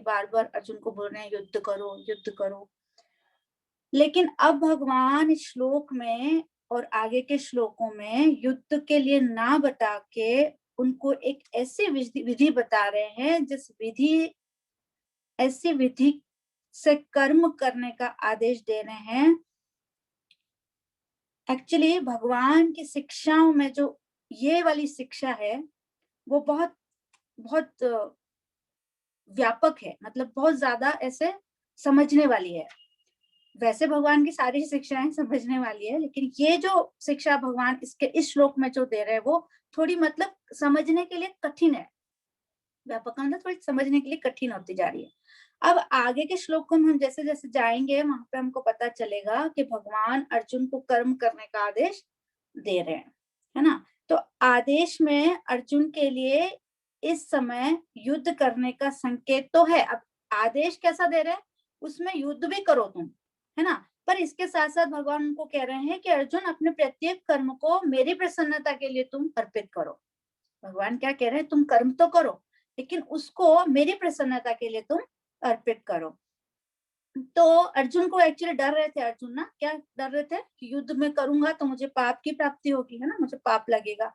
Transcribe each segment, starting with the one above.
बार बार अर्जुन को बोल रहे हैं युद्ध करो युद्ध करो। लेकिन अब भगवान इस श्लोक में और आगे के श्लोकों में युद्ध के लिए ना बता के उनको एक ऐसी विधि बता रहे हैं जिस विधि ऐसी विधि से कर्म करने का आदेश दे रहे हैं। एक्चुअली भगवान की शिक्षाओं में जो ये वाली शिक्षा है वो बहुत बहुत व्यापक है, मतलब बहुत ज्यादा ऐसे समझने वाली है। वैसे भगवान की सारी शिक्षाएं समझने वाली है, लेकिन ये जो शिक्षा भगवान इसके इस श्लोक में जो दे रहे हैं वो थोड़ी मतलब समझने के लिए कठिन है। व्यापक मतलब थोड़ी समझने के लिए कठिन होती जा रही है। अब आगे के श्लोक में हम जैसे जैसे जाएंगे वहां पे हमको पता चलेगा कि भगवान अर्जुन को कर्म करने का आदेश दे रहे हैं, है ना। तो आदेश में अर्जुन के लिए इस समय युद्ध करने का संकेत तो है। अब आदेश कैसा दे रहे हैं, उसमें युद्ध भी करो तुम, है ना। पर इसके साथ साथ भगवान उनको कह रहे हैं कि अर्जुन अपने प्रत्येक कर्म को मेरी प्रसन्नता के लिए तुम अर्पित करो। भगवान क्या कह रहे हैं, तुम कर्म तो करो लेकिन उसको मेरी प्रसन्नता के लिए तुम अर्पित करो। तो अर्जुन को एक्चुअली डर रहे थे, अर्जुन ना क्या डर रहे थे कि युद्ध में करूंगा तो मुझे पाप की प्राप्ति होगी, है ना, मुझे पाप लगेगा,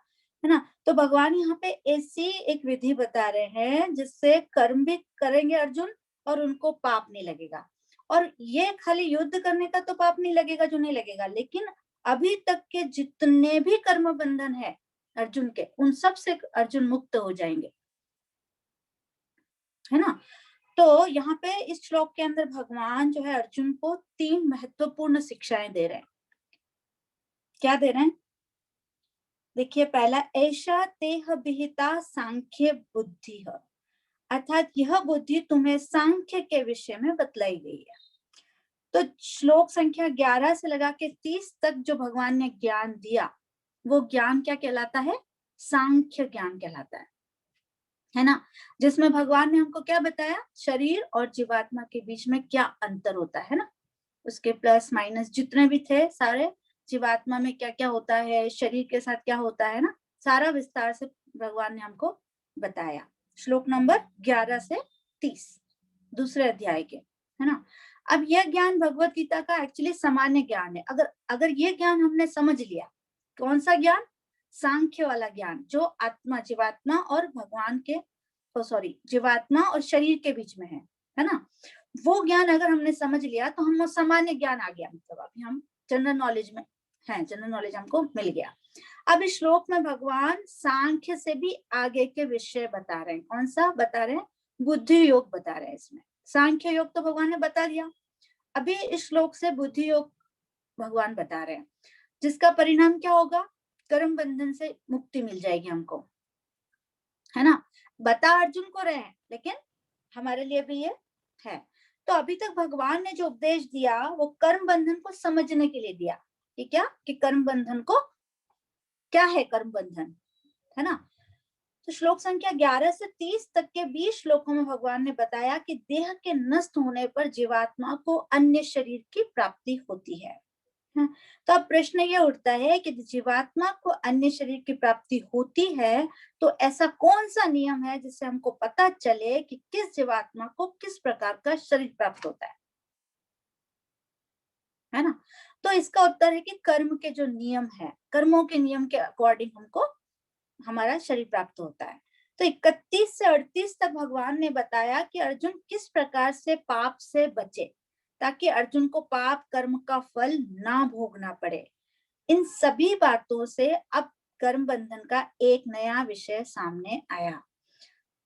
है ना। तो भगवान यहाँ पे ऐसी एक विधि बता रहे हैं जिससे कर्म भी करेंगे अर्जुन और उनको पाप नहीं लगेगा। और ये खाली युद्ध करने का तो पाप नहीं लगेगा जो नहीं लगेगा, लेकिन अभी तक के जितने भी कर्म बंधन है अर्जुन के, उन सब से अर्जुन मुक्त हो जाएंगे, है ना। तो यहाँ पे इस श्लोक के अंदर भगवान जो है अर्जुन को 3 महत्वपूर्ण शिक्षाएं दे रहे हैं। क्या दे रहे हैं, देखिए, पहला, ऐसा तेह विहिता सांख्य बुद्धि है, अर्थात यह बुद्धि तुम्हें सांख्य के विषय में बतलाई गई है। तो श्लोक संख्या 11 से लगा के 30 तक जो भगवान ने ज्ञान दिया वो ज्ञान क्या कहलाता है, सांख्य ज्ञान कहलाता है ना। जिसमें भगवान ने हमको क्या बताया, शरीर और जीवात्मा के बीच में क्या अंतर होता है ना, उसके प्लस माइनस जितने भी थे सारे, जीवात्मा में क्या क्या होता है, शरीर के साथ क्या होता है ना, सारा विस्तार से भगवान ने हमको बताया। श्लोक नंबर 11 से 30 दूसरे अध्याय के, है ना। अब यह ज्ञान भगवत गीता का एक्चुअली सामान्य ज्ञान है। अगर ये ज्ञान हमने समझ लिया, कौन सा ज्ञान, सांख्य वाला ज्ञान जो आत्मा जीवात्मा और भगवान के सॉरी जीवात्मा और शरीर के बीच में है ना, वो ज्ञान अगर हमने समझ लिया तो हम सामान्य ज्ञान आ गया, मतलब अभी हम जनरल नॉलेज में हैं, जनरल नॉलेज हमको मिल गया। अब इस श्लोक में भगवान सांख्य से भी आगे के विषय बता रहे हैं। कौन सा बता रहे हैं, बुद्धि योग बता रहे हैं। इसमें सांख्य योग तो भगवान ने बता दिया, अभी इस श्लोक से बुद्धि योग भगवान बता रहे हैं, जिसका परिणाम क्या होगा, कर्म बंधन से मुक्ति मिल जाएगी हमको, है ना। बता अर्जुन को रहे हैं लेकिन हमारे लिए भी ये है। तो अभी तक भगवान ने जो उपदेश दिया वो कर्म बंधन को समझने के लिए दिया कि क्या, कि कर्म बंधन को क्या है, कर्म बंधन, है ना। तो श्लोक संख्या 11 से 30 तक के 20 श्लोकों में भगवान ने बताया कि देह के नष्ट होने पर जीवात्मा को अन्य शरीर की प्राप्ति होती है। तो अब प्रश्न ये उठता है कि जीवात्मा को अन्य शरीर की प्राप्ति होती है तो ऐसा कौन सा नियम है जिससे हमको पता चले कि किस जीवात्मा को किस प्रकार का शरीर प्राप्त होता है ना। तो इसका उत्तर है कि कर्म के जो नियम है, कर्मों के नियम के अकॉर्डिंग हमको हमारा शरीर प्राप्त होता है। तो 31 से 38 तक भगवान ने बताया कि अर्जुन किस प्रकार से पाप से बचे ताकि अर्जुन को पाप कर्म का फल ना भोगना पड़े। इन सभी बातों से अब कर्म बंधन का एक नया विषय सामने आया।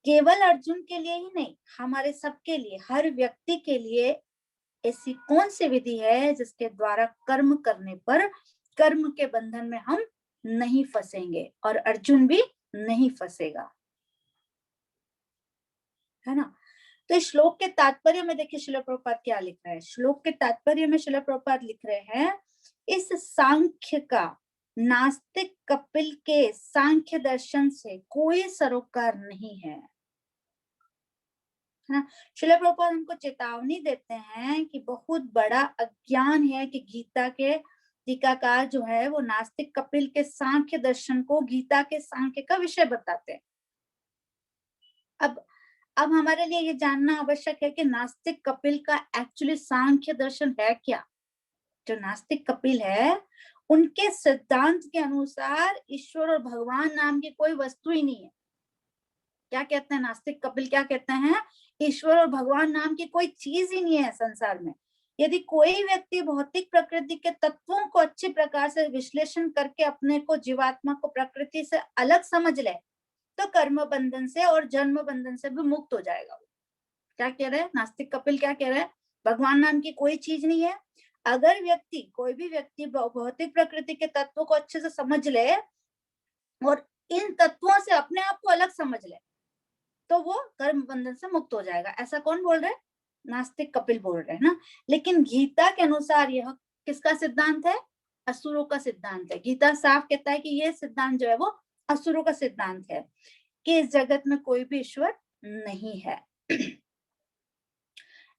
केवल अर्जुन के लिए ही नहीं, हमारे सबके लिए, हर व्यक्ति के लिए ऐसी कौन सी विधि है जिसके द्वारा कर्म करने पर कर्म के बंधन में हम नहीं फंसेंगे और अर्जुन भी नहीं फंसेगा, है ना। तो इस श्लोक के तात्पर्य में देखिए श्रील प्रभुपाद क्या लिख रहे हैं। श्लोक के तात्पर्य में श्रील प्रभुपाद लिख रहे हैं, इस सांख्य का नास्तिक कपिल के सांख्य दर्शन से कोई सरोकार नहीं है ना। श्रील प्रभुपाद हमको चेतावनी देते हैं कि बहुत बड़ा अज्ञान है कि गीता के टीकाकार जो है वो नास्तिक कपिल के सांख्य दर्शन को गीता के सांख्य का विषय बताते हैं। अब हमारे लिए ये जानना आवश्यक है कि नास्तिक कपिल का एक्चुअली सांख्य दर्शन है क्या। जो नास्तिक कपिल है उनके सिद्धांत के अनुसार ईश्वर और भगवान नाम की कोई वस्तु ही नहीं है। क्या कहते हैं नास्तिक कपिल, क्या कहते हैं, ईश्वर और भगवान नाम की कोई चीज ही नहीं है संसार में। यदि कोई व्यक्ति भौतिक प्रकृति के तत्वों को अच्छे प्रकार से विश्लेषण करके अपने को जीवात्मा को प्रकृति से अलग समझ ले तो कर्म बंधन से और जन्म बंधन से भी मुक्त हो जाएगा। क्या कह रहे हैं नास्तिक कपिल, क्या कह रहे हैं, भगवान नाम की कोई चीज नहीं है। अगर व्यक्ति, कोई भी व्यक्ति भौतिक प्रकृति के तत्वों को अच्छे से समझ ले और इन तत्वों से अपने आप को अलग समझ ले तो वो कर्म बंधन से मुक्त हो जाएगा। ऐसा कौन बोल रहे हैं, नास्तिक कपिल बोल रहे हैं ना। लेकिन गीता के अनुसार यह किसका सिद्धांत है, असुरों का सिद्धांत है। गीता साफ कहता है कि यह सिद्धांत जो है वो असुरों का सिद्धांत है कि इस जगत में कोई भी ईश्वर नहीं है।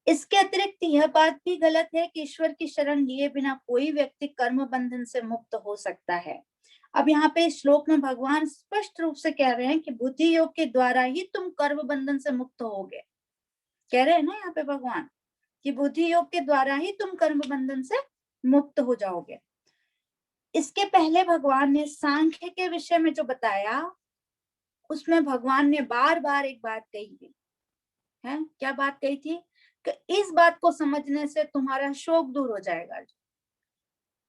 इसके अतिरिक्त यह बात भी गलत है कि ईश्वर की शरण लिए बिना कोई व्यक्ति कर्म बंधन से मुक्त हो सकता है। अब यहाँ पे श्लोक में भगवान स्पष्ट रूप से कह रहे हैं कि बुद्धि योग के द्वारा ही तुम कर्म बंधन से मुक्त होगे। कह रहे हैं ना यहाँ पे भगवान कि बुद्धि योग के द्वारा ही तुम कर्म बंधन से मुक्त हो जाओगे। इसके पहले भगवान ने सांख्य के विषय में जो बताया उसमें भगवान ने बार बार एक बात कही थी, है क्या बात कही थी, कि इस बात को समझने से तुम्हारा शोक दूर हो जाएगा,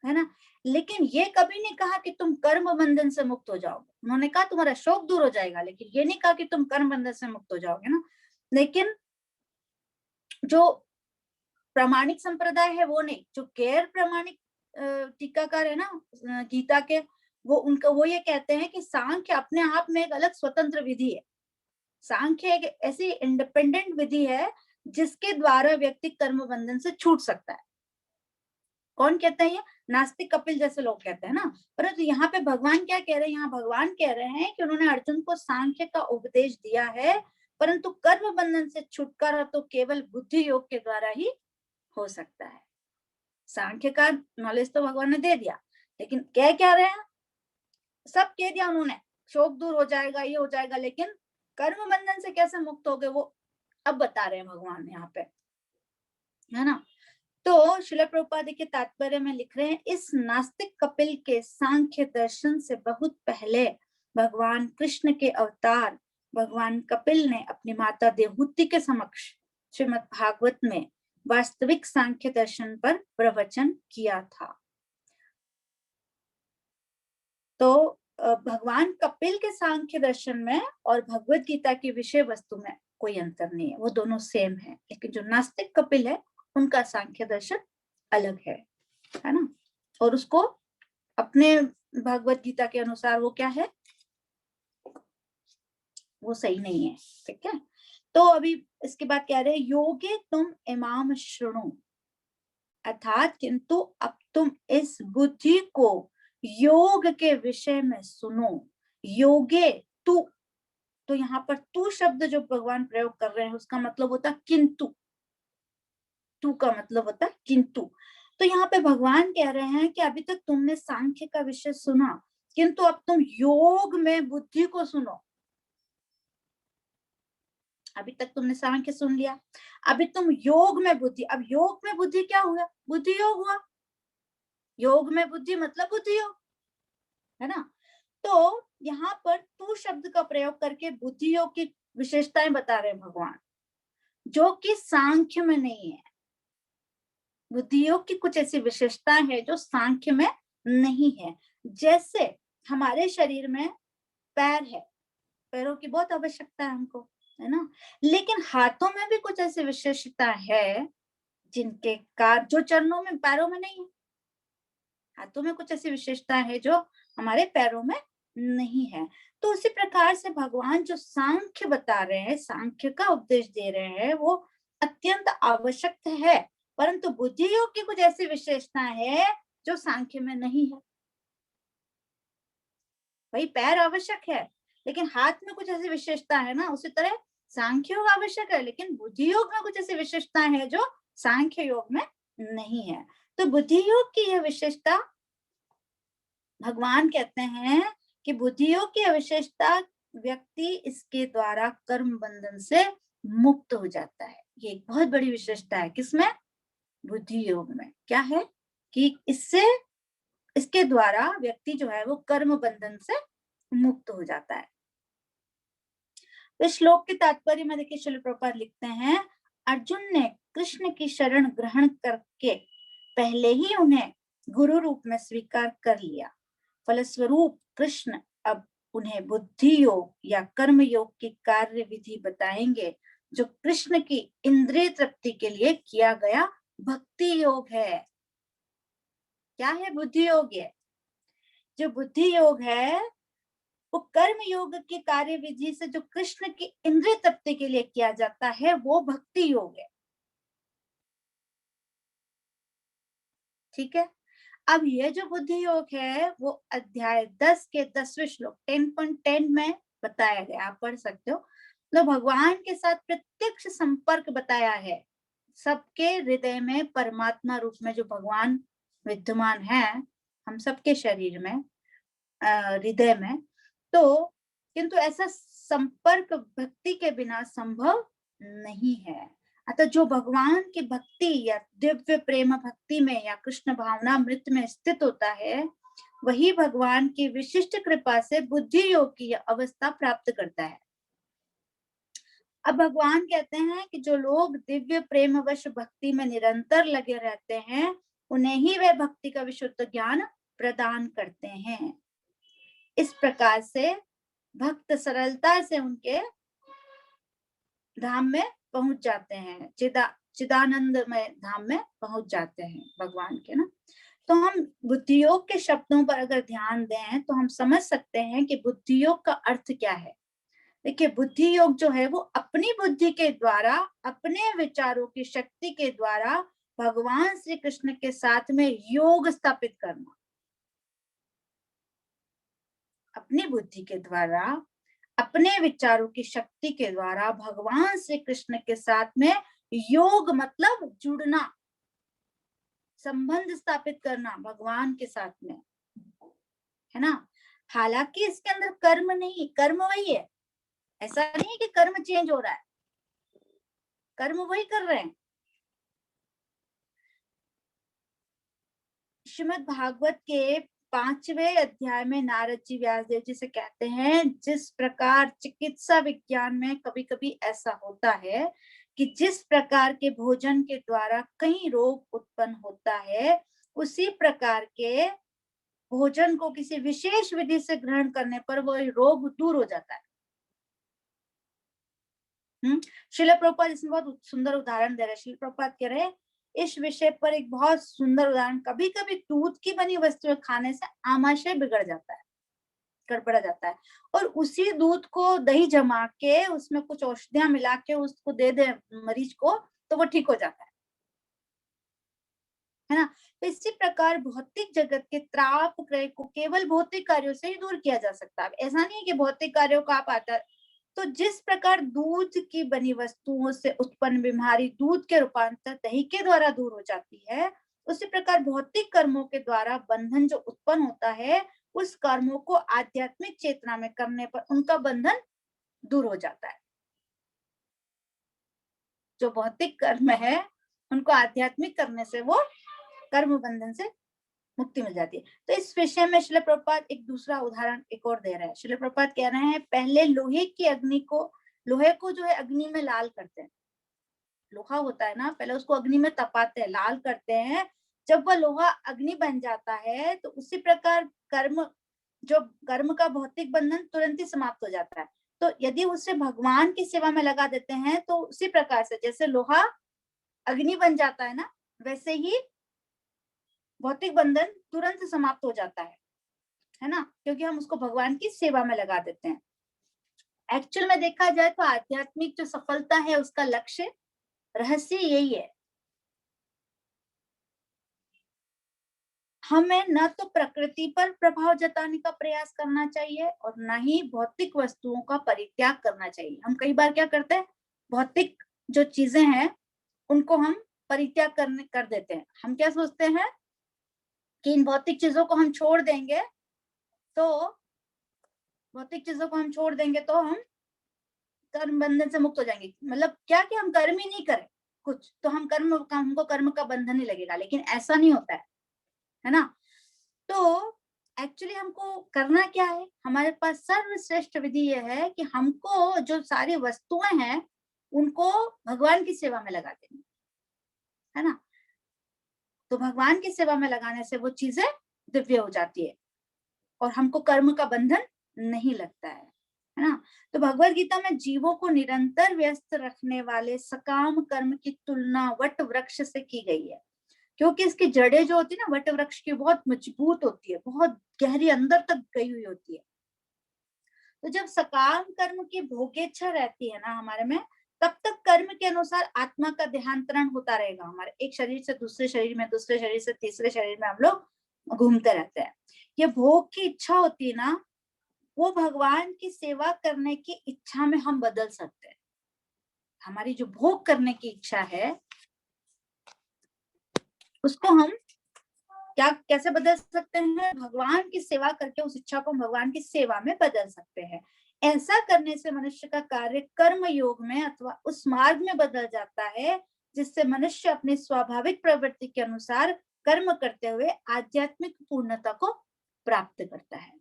है ना। लेकिन ये कभी नहीं कहा कि तुम कर्म बंधन से मुक्त हो जाओगे। उन्होंने कहा तुम्हारा शोक दूर हो जाएगा, लेकिन ये नहीं कहा कि तुम कर्म बंधन से मुक्त हो जाओगे ना। लेकिन जो प्रामाणिक संप्रदाय है वो नहीं, जो गैर प्रामाणिक टीकाकार है ना गीता के, वो ये कहते हैं कि सांख्य अपने आप में एक अलग स्वतंत्र विधि है। सांख्य एक ऐसी इंडिपेंडेंट विधि है जिसके द्वारा व्यक्ति कर्म बंधन से छूट सकता है। कौन कहता है ये, नास्तिक कपिल जैसे लोग कहते हैं ना। परंतु यहाँ पे भगवान क्या कह रहे हैं, यहाँ भगवान कह रहे हैं कि उन्होंने अर्जुन को सांख्य का उपदेश दिया है, परंतु कर्म बंधन से छुटकारा तो केवल बुद्धि योग के द्वारा ही हो सकता है। सांख्य का नॉलेज तो भगवान ने दे दिया, लेकिन क्या रहे हैं, सब कह दिया उन्होंने, शोक दूर हो जाएगा, ये हो जाएगा, लेकिन कर्म बंधन से कैसे मुक्त हो गए वो अब बता रहे हैं भगवान यहाँ पे, है ना। तो श्रील प्रभुपाद के तात्पर्य में लिख रहे हैं, इस नास्तिक कपिल के सांख्य दर्शन से बहुत पहले भगवान कृष्ण के अवतार भगवान कपिल ने अपनी माता देवहूति के समक्ष श्रीमद् भागवत में वास्तविक सांख्य दर्शन पर प्रवचन किया था। तो भगवान कपिल के सांख्य दर्शन में और भगवत गीता की विषय वस्तु में कोई अंतर नहीं है, वो दोनों सेम है। लेकिन जो नास्तिक कपिल है उनका सांख्य दर्शन अलग है ना। और उसको अपने भगवत गीता के अनुसार वो क्या है, वो सही नहीं है, ठीक है। तो अभी इसके बाद कह रहे हैं, योगे तुम इमाम शृणु, अर्थात किंतु अब तुम इस बुद्धि को योग के विषय में सुनो। योगे तू, तो यहाँ पर तू शब्द जो भगवान प्रयोग कर रहे हैं उसका मतलब होता है किंतु, तू का मतलब होता है किंतु। तो यहाँ पे भगवान कह रहे हैं कि अभी तक तुमने सांख्य का विषय सुना, किंतु अब तुम योग में बुद्धि को सुनो। अभी तक तुमने सांख्य सुन लिया, अभी तुम योग में बुद्धि, अब योग में बुद्धि क्या हुआ, बुद्धि योग हुआ। योग में बुद्धि मतलब बुद्धि योग, है ना। तो यहाँ पर तू शब्द का प्रयोग करके बुद्धि योग की विशेषताएं बता रहे हैं भगवान, जो कि सांख्य में नहीं है। बुद्धि योग की कुछ ऐसी विशेषताएं हैं जो सांख्य में नहीं है। जैसे हमारे शरीर में पैर है, पैरों की बहुत आवश्यकता है हमको, है ना। लेकिन हाथों में भी कुछ ऐसी विशेषता है जिनके कार जो चरणों में, पैरों में नहीं है। हाथों में कुछ ऐसी विशेषताएं है जो हमारे पैरों में नहीं है। तो उसी प्रकार से भगवान जो सांख्य बता रहे हैं, सांख्य का उपदेश दे रहे हैं, वो अत्यंत आवश्यक है, परंतु बुद्धि योग की कुछ ऐसी विशेषताएं है जो सांख्य में नहीं है। भाई पैर आवश्यक है, लेकिन हाथ में कुछ ऐसी विशेषता है ना, उसी तरह सांख्य योग आवश्यक है, लेकिन बुद्धि योग में कुछ ऐसी विशेषताएं है जो सांख्य योग में नहीं है। तो बुद्धि योग की यह विशेषता, भगवान कहते हैं कि बुद्धि योग की विशेषता व्यक्ति इसके द्वारा कर्म बंधन से मुक्त हो जाता है। ये एक बहुत बड़ी विशेषता है किसमें? बुद्धि योग में। क्या है कि इसके द्वारा व्यक्ति जो है वो कर्म बंधन से मुक्त हो जाता है। तो श्लोक के तात्पर्य में देखिए श्रील प्रभुपाद लिखते हैं, अर्जुन ने कृष्ण की शरण ग्रहण करके पहले ही उन्हें गुरु रूप में स्वीकार कर लिया। फलस्वरूप कृष्ण अब उन्हें बुद्धि योग या कर्म योग की कार्य विधि बताएंगे, जो कृष्ण की इंद्रिय तृप्ति के लिए किया गया भक्ति योग है। क्या है बुद्धि योग? है जो बुद्धि योग है वो कर्म योग की कार्य विधि से जो कृष्ण की इंद्रिय तृप्ति के लिए किया जाता है वो भक्ति योग है। ठीक है, अब ये जो बुद्धि योग है वो अध्याय 10 के 10वें श्लोक 10.10 में बताया गया, आप पढ़ सकते हो। तो भगवान के साथ प्रत्यक्ष संपर्क बताया है। सबके हृदय में परमात्मा रूप में जो भगवान विद्यमान है हम सबके शरीर में, हृदय में, तो किंतु ऐसा संपर्क भक्ति के बिना संभव नहीं है। अतः जो भगवान की भक्ति या दिव्य प्रेम भक्ति में या कृष्ण भावना मृत में स्थित होता है वही भगवान की विशिष्ट कृपा से बुद्धि योग की अवस्था प्राप्त करता है। अब भगवान कहते हैं कि जो लोग दिव्य प्रेमवश भक्ति में निरंतर लगे रहते हैं उन्हें ही वे भक्ति का विशुद्ध ज्ञान प्रदान करते हैं। इस प्रकार से भक्त सरलता से उनके धाम में पहुंच जाते हैं, चिदानंदमय धाम में पहुंच जाते हैं भगवान के ना। तो हम बुद्धि योग के शब्दों पर अगर ध्यान दें तो हम समझ सकते हैं कि बुद्धि योग का अर्थ क्या है। देखिए बुद्धि योग जो है वो अपनी बुद्धि के द्वारा, अपने विचारों की शक्ति के द्वारा भगवान श्री कृष्ण के साथ में योग स्थापित करना। अपनी बुद्धि के द्वारा, अपने विचारों की शक्ति के द्वारा भगवान श्री कृष्ण के साथ में योग मतलब जुड़ना, संबंध स्थापित करना भगवान के साथ में, है ना। हालांकि इसके अंदर कर्म नहीं, कर्म वही है, ऐसा नहीं है कि कर्म चेंज हो रहा है, कर्म वही कर रहे हैं। श्रीमद् भागवत के 5वें अध्याय में नारद जी व्यासदेव जी से कहते हैं, जिस प्रकार चिकित्सा विज्ञान में कभी कभी ऐसा होता है कि जिस प्रकार के भोजन के द्वारा कई रोग उत्पन्न होता है, उसी प्रकार के भोजन को किसी विशेष विधि से ग्रहण करने पर वो रोग दूर हो जाता है। श्रील प्रभुपाद इसमें बहुत सुंदर उदाहरण दे रहे हैं। श्रील प्रभुपाद कह रहे हैं इस विषय पर एक बहुत सुंदर उदाहरण, कभी कभी दूध की बनी वस्तुएं खाने से आमाशय बिगड़ जाता है, गड़बड़ा जाता है, और उसी दूध को दही जमा के उसमें कुछ औषधियां मिला के उसको दे दे मरीज को तो वो ठीक हो जाता है ना। तो इसी प्रकार भौतिक जगत के त्राप क्रय को केवल भौतिक कार्यों से ही दूर किया जा सकता है। ऐसा नहीं है कि भौतिक कार्यों का आप आता, तो जिस प्रकार दूध की बनी वस्तुओं से उत्पन्न बीमारी दूध के रूपांतर दही के द्वारा दूर हो जाती है, उसी प्रकार भौतिक कर्मों के द्वारा बंधन जो उत्पन्न होता है उस कर्मों को आध्यात्मिक चेतना में करने पर उनका बंधन दूर हो जाता है। जो भौतिक कर्म है उनको आध्यात्मिक करने से वो कर्म बंधन से मुक्ति मिल जाती है। तो इस विषय में श्रील प्रभुपाद एक दूसरा उदाहरण एक और दे रहे हैं। श्रील प्रभुपाद कह रहे हैं, पहले लोहे को जो है अग्नि में लाल करते हैं। लोहा होता है ना, पहले उसको अग्नि में तपाते हैं, लाल करते हैं। जब वह लोहा अग्नि बन जाता है तो उसी प्रकार कर्म का भौतिक बंधन तुरंत ही समाप्त हो जाता है। तो यदि उसे भगवान की सेवा में लगा देते हैं तो उसी प्रकार से जैसे लोहा अग्नि बन जाता है ना, वैसे ही भौतिक बंधन तुरंत समाप्त हो जाता है ना, क्योंकि हम उसको भगवान की सेवा में लगा देते हैं। एक्चुअल में देखा जाए तो आध्यात्मिक जो सफलता है उसका लक्ष्य, रहस्य यही है। हमें न तो प्रकृति पर प्रभाव जताने का प्रयास करना चाहिए और न ही भौतिक वस्तुओं का परित्याग करना चाहिए। हम कई बार क्या करते हैं, भौतिक जो चीजें हैं उनको हम परित्याग कर देते हैं। हम क्या सोचते हैं कि इन भौतिक चीजों को हम छोड़ देंगे तो हम कर्म बंधन से मुक्त हो जाएंगे, मतलब क्या कि हम कर्म ही नहीं करें कुछ, तो हमको कर्म का बंधन ही लगेगा, लेकिन ऐसा नहीं होता है ना। तो एक्चुअली हमको करना क्या है, हमारे पास सर्वश्रेष्ठ विधि यह है कि हमको जो सारी वस्तुएं हैं उनको भगवान की सेवा में लगा देनी है ना। तो भगवान की सेवा में लगाने से वो चीजें दिव्य हो जाती है और हमको कर्म का बंधन नहीं लगता है ना। तो भगवत गीता में जीवों को निरंतर व्यस्त रखने वाले सकाम कर्म की तुलना वट वृक्ष से की गई है, क्योंकि इसकी जड़ें जो होती है ना वट वृक्ष की, बहुत मजबूत होती है, बहुत गहरी अंदर तक गई हुई होती है। तो जब सकाम कर्म की भोगेच्छा रहती है ना हमारे में, तब तक कर्म के अनुसार आत्मा का देहांतरण होता रहेगा, हमारे एक शरीर से दूसरे शरीर में, दूसरे शरीर से तीसरे शरीर में हम लोग घूमते रहते हैं। ये भोग की इच्छा होती है ना, वो भगवान की सेवा करने की इच्छा में हम बदल सकते हैं। हमारी जो भोग करने की इच्छा है उसको हम क्या कैसे बदल सकते हैं, भगवान की सेवा करके उस इच्छा को भगवान की सेवा में बदल सकते हैं। ऐसा करने से मनुष्य का कार्य कर्म योग में अथवा उस मार्ग में बदल जाता है जिससे मनुष्य अपनी स्वाभाविक प्रवृत्ति के अनुसार कर्म करते हुए आध्यात्मिक पूर्णता को प्राप्त करता है।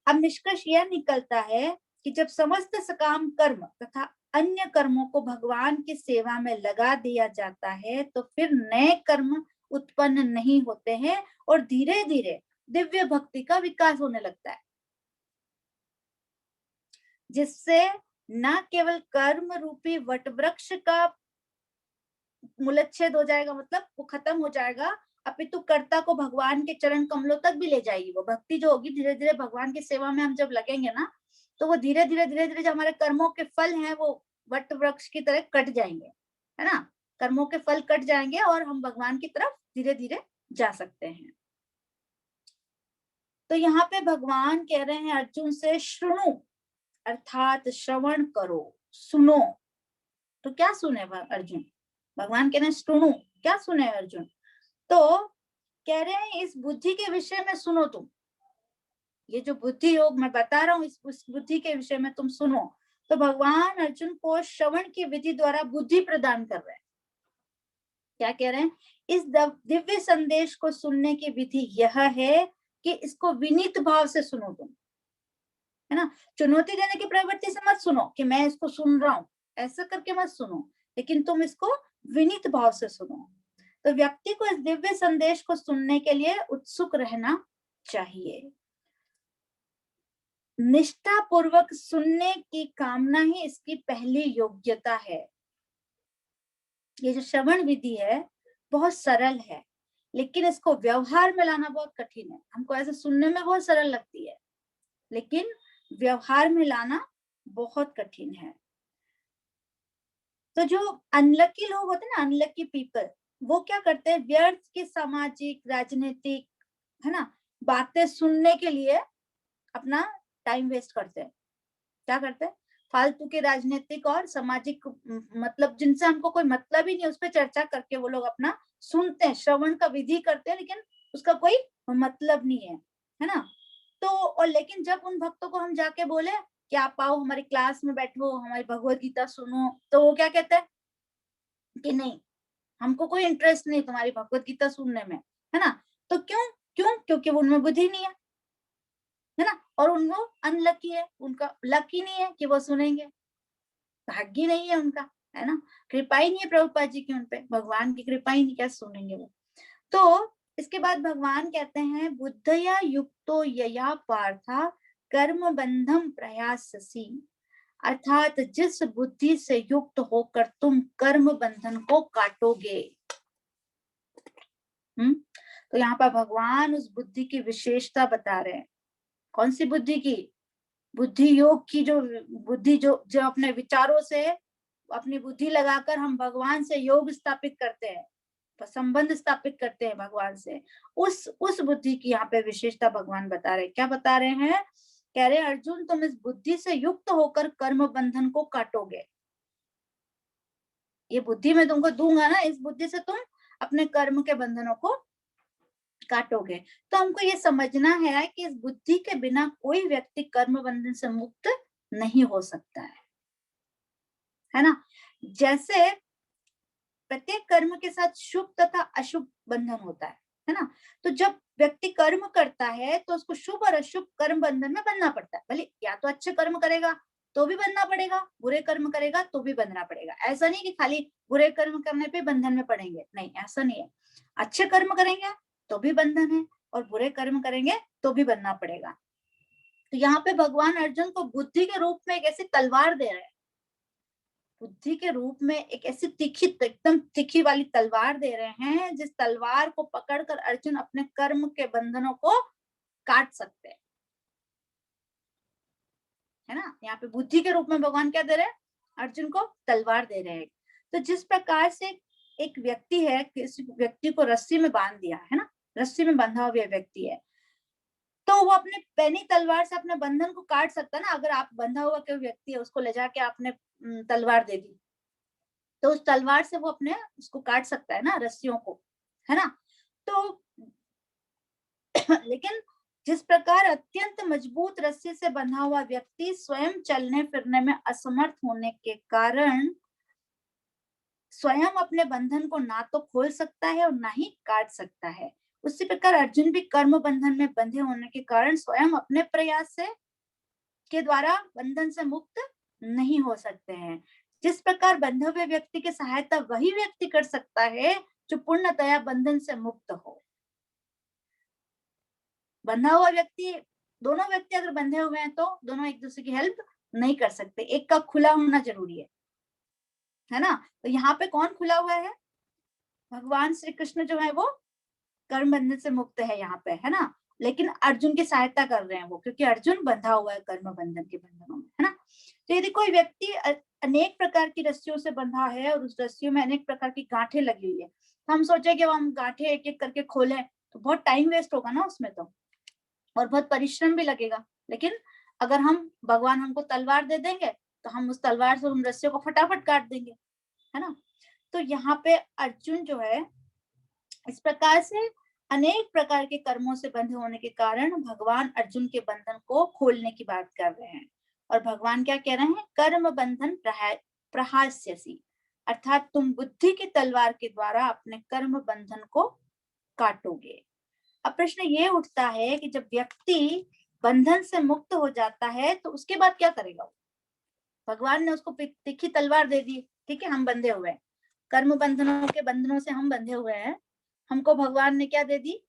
अब निष्कर्ष यह निकलता है कि जब समस्त सकाम कर्म तथा अन्य कर्मों को भगवान की सेवा में लगा दिया जाता है तो फिर नए कर्म उत्पन्न नहीं होते हैं और धीरे धीरे दिव्य भक्ति का विकास होने लगता है, जिससे न केवल कर्म रूपी वटवृक्ष का मूलच्छेद हो जाएगा, मतलब वो खत्म हो जाएगा, अपितु कर्ता को भगवान के चरण कमलों तक भी ले जाएगी। वो भक्ति जो होगी धीरे धीरे भगवान की सेवा में हम जब लगेंगे ना, तो वो धीरे धीरे जो हमारे कर्मों के फल हैं वो वट वृक्ष की तरह कट जाएंगे, है ना। कर्मों के फल कट जाएंगे और हम भगवान की तरफ धीरे धीरे जा सकते हैं। तो यहाँ पे भगवान कह रहे हैं अर्जुन से श्रृणु, अर्थात श्रवण करो, सुनो। तो क्या सुने अर्जुन, भगवान कह रहे हैं श्रृणु, क्या सुने अर्जुन, तो कह रहे हैं इस बुद्धि के विषय में सुनो तुम, ये जो बुद्धि योग मैं बता रहा हूँ इस बुद्धि के विषय में तुम सुनो। तो भगवान अर्जुन को श्रवण की विधि द्वारा बुद्धि प्रदान कर रहे हैं। क्या कह रहे हैं, इस दिव्य संदेश को सुनने की विधि यह है कि इसको विनीत भाव से सुनो तुम, है ना। चुनौती देने की प्रवृत्ति से मत सुनो कि मैं इसको सुन रहा हूं, ऐसा करके मत सुनो, लेकिन तुम इसको विनीत भाव से सुनो। तो व्यक्ति को इस दिव्य संदेश को सुनने के लिए उत्सुक रहना चाहिए। निष्ठा पूर्वक सुनने की कामना ही इसकी पहली योग्यता है। ये जो श्रवण विधि है बहुत सरल है, लेकिन इसको व्यवहार में लाना बहुत कठिन है। हमको ऐसे सुनने में बहुत सरल लगती है, लेकिन व्यवहार में लाना बहुत कठिन है। तो जो अनलकी लोग होते हैं ना, अनलकी पीपल, वो क्या करते हैं, व्यर्थ की सामाजिक राजनीतिक, है ना, बातें सुनने के लिए अपना टाइम वेस्ट करते हैं। क्या करते हैं, फालतू के राजनीतिक और सामाजिक मतलब जिनसे हमको कोई मतलब ही नहीं, उस पर चर्चा करके वो लोग अपना सुनते हैं, श्रवण का विधि करते हैं, लेकिन उसका कोई मतलब नहीं है ना। तो और लेकिन जब उन भक्तों को हम जाके बोले कि आप आओ हमारी क्लास में बैठो, हमारी भगवत गीता सुनो, तो वो क्या कहते हैं कि नहीं, हमको कोई इंटरेस्ट नहीं तुम्हारी भगवत गीता सुनने में, है ना। तो क्यों क्यों क्योंकि उनमें बुद्धि नहीं है ना, और उनको अनलकी है, उनका लकी नहीं है कि वो सुनेंगे, भाग्य नहीं है उनका, है ना। कृपा ही नहीं है प्रभुपाद जी की उनपे, भगवान की कृपा ही नहीं, क्या सुनेंगे वो। तो इसके बाद भगवान कहते हैं बुद्धया युक्तो यया पार्था कर्म बंधम प्रयाससी, अर्थात जिस बुद्धि से युक्त होकर तुम कर्म बंधन को काटोगे। तो यहाँ पर भगवान उस बुद्धि की विशेषता बता रहे हैं। कौन सी बुद्धि की, बुद्धि योग की, जो बुद्धि जो जो अपने विचारों से अपनी बुद्धि लगाकर हम भगवान से योग स्थापित करते हैं, संबंध स्थापित करते हैं भगवान से, उस बुद्धि की यहाँ पे विशेषता भगवान बता रहे हैं। क्या बता रहे हैं, कह रहे हैं अर्जुन तुम इस बुद्धि से युक्त होकर कर्म बंधन को काटोगे। ये बुद्धि मैं तुमको दूंगा ना, इस बुद्धि से तुम अपने कर्म के बंधनों को काटोगे। तो हमको ये समझना है कि इस बुद्धि के बिना कोई व्यक्ति कर्म बंधन से मुक्त नहीं हो सकता है। है ना। जैसे प्रत्येक कर्म के साथ शुभ तथा अशुभ बंधन होता है ना। तो जब व्यक्ति कर्म करता है तो उसको शुभ और अशुभ कर्म बंधन में बंधना पड़ता है। भले या तो अच्छे कर्म करेगा तो भी बंधना पड़ेगा, बुरे कर्म करेगा तो भी बंधना पड़ेगा। ऐसा नहीं कि खाली बुरे कर्म करने पे बंधन में पड़ेंगे, नहीं, ऐसा नहीं है। अच्छे कर्म करेंगे तो भी बंधन है और बुरे कर्म करेंगे तो भी बंधना पड़ेगा। तो यहाँ पे भगवान अर्जुन को बुद्धि के रूप में एक ऐसी तलवार दे रहे हैं, बुद्धि के रूप में एक ऐसी तीखी, एकदम तीखी वाली तलवार दे रहे हैं, जिस तलवार को पकड़कर अर्जुन अपने कर्म के बंधनों को काट सकते हैं, है ना। यहाँ पे बुद्धि के रूप में भगवान क्या दे रहे हैं, अर्जुन को तलवार दे रहे हैं। तो जिस प्रकार से एक व्यक्ति है, किसी व्यक्ति को रस्सी में बांध दिया है ना, रस्सी में बंधा हुआ व्यक्ति है, तो वो अपने पैनी तलवार से अपने बंधन को काट सकता है ना। अगर आप बंधा हुआ कोई व्यक्ति है, उसको ले जाके आपने तलवार दे दी, तो उस तलवार से वो अपने उसको काट सकता है ना, रस्सियों को, है ना। तो लेकिन जिस प्रकार अत्यंत मजबूत रस्सी से बंधा हुआ व्यक्ति स्वयं चलने फिरने में असमर्थ होने के कारण स्वयं अपने बंधन को ना तो खोल सकता है और ना ही काट सकता है, उसी प्रकार अर्जुन भी कर्म बंधन में बंधे होने के कारण स्वयं अपने प्रयास से के द्वारा बंधन से मुक्त नहीं हो सकते हैं। जिस प्रकार बंधे हुए व्यक्ति की सहायता वही व्यक्ति कर सकता है जो पूर्णतया बंधन से मुक्त हो। बंधा हुआ व्यक्ति, दोनों व्यक्ति अगर बंधे हुए हैं तो दोनों एक दूसरे की हेल्प नहीं कर सकते, एक का खुला होना जरूरी है ना। तो यहाँ पे कौन खुला हुआ है, भगवान श्री कृष्ण जो है वो कर्म बंधन से मुक्त है यहाँ पे, है ना। लेकिन अर्जुन की सहायता कर रहे हैं वो, क्योंकि अर्जुन बंधा हुआ है कर्म बंधन के बंधनों में, है ना। तो यदि कोई व्यक्ति अनेक प्रकार की रस्सियों से बंधा है और उस रस्सियों में अनेक प्रकार की गांठें लगी हुई है, तो हम सोचे कि हम गांठें एक एक करके खोलें तो बहुत टाइम वेस्ट होगा ना उसमें, तो और बहुत परिश्रम भी लगेगा। लेकिन अगर हम, भगवान हमको तलवार दे देंगे तो हम उस तलवार से उन रस्सियों को फटाफट काट देंगे, है ना। तो यहाँ पे अर्जुन जो है इस प्रकार से अनेक प्रकार के कर्मों से बंधे होने के कारण भगवान अर्जुन के बंधन को खोलने की बात कर रहे हैं। और भगवान क्या कह रहे हैं, कर्म बंधन प्रहास्यसि, अर्थात तुम बुद्धि की तलवार के द्वारा अपने कर्म बंधन को काटोगे। अब प्रश्न ये उठता है कि जब व्यक्ति बंधन से मुक्त हो जाता है तो उसके बाद क्या करेगा। भगवान ने उसको तीखी तलवार दे दी, ठीक है, हम बंधे हुए हैं, कर्म बंधनों के बंधनों से हम बंधे हुए हैं, हमको भगवान ने क्या दे दी,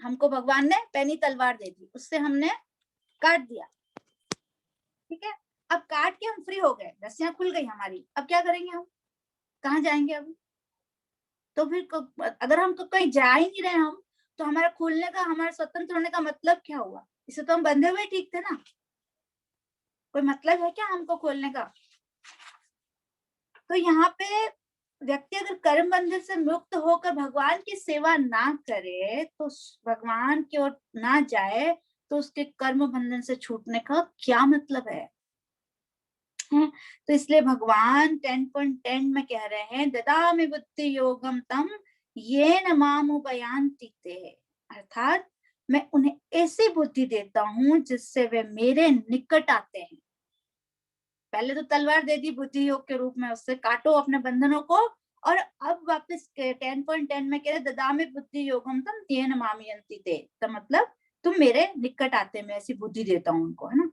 हमको भगवान ने पैनी तलवार दे दी, उससे हमने काट दिया, ठीक है। अब काट के हम फ्री हो गए, रस्सियां खुल गई हमारी, अब क्या करेंगे, हम कहाँ जाएंगे अब। तो फिर अगर हम कहीं जा ही नहीं रहे हम, तो हमारा खुलने का, हमारा स्वतंत्र होने का मतलब क्या हुआ, इसे तो हम बंधे हुए ठीक थे ना, कोई मतलब है क्या हमको खोलने का। तो यहाँ पे व्यक्ति अगर कर्म बंधन से मुक्त होकर भगवान की सेवा ना करे, तो भगवान की ओर ना जाए, तो उसके कर्म बंधन से छूटने का क्या मतलब है। तो इसलिए भगवान 10.10 में कह रहे हैं, ददामि बुद्धि योगम तम येन माम उपयान्ति ते, अर्थात मैं उन्हें ऐसी बुद्धि देता हूं जिससे वे मेरे निकट आते हैं। पहले तो तलवार दे दी बुद्धि योग के रूप में, उससे काटो अपने बंधनों को, और अब वापस 10.10 में कह रहे ददामि बुद्धि योगम तम येन मामयन्ति ते, तो मतलब तुम मेरे निकट आते, मैं ऐसी बुद्धि देता हूँ उनको, है ना।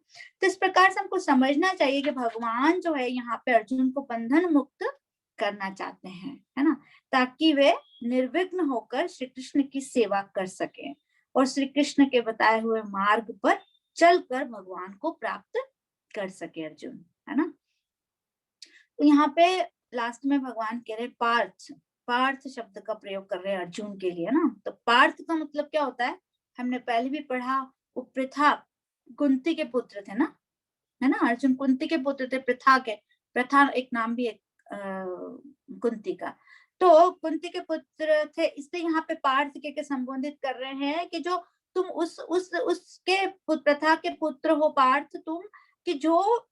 तो इस प्रकार से हमको समझना चाहिए कि भगवान जो है यहाँ पे अर्जुन को बंधन मुक्त करना चाहते हैं, है ना, ताकि वे निर्विघ्न होकर श्री कृष्ण की सेवा कर सके और श्री कृष्ण के बताए हुए मार्ग पर चलकर भगवान को प्राप्त कर सके अर्जुन, है ना। तो यहाँ पे लास्ट में भगवान कह रहे पार्थ, पार्थ शब्द का प्रयोग कर रहे हैं अर्जुन के लिए ना। तो पार्थ का मतलब क्या होता है, हमने पहले भी पढ़ा, वो पृथा कुंती के पुत्र थे ना, है ना, अर्जुन कुंती के पुत्र थे, पृथा के, प्रथा एक नाम भी है कुंती का। तो कुंती के पुत्र थे, इसलिए यहाँ पे पार्थ के संबोधित कर रहे हैं कि जो तुम उसके प्रथा के पुत्र हो पार्थ तुम, कि जो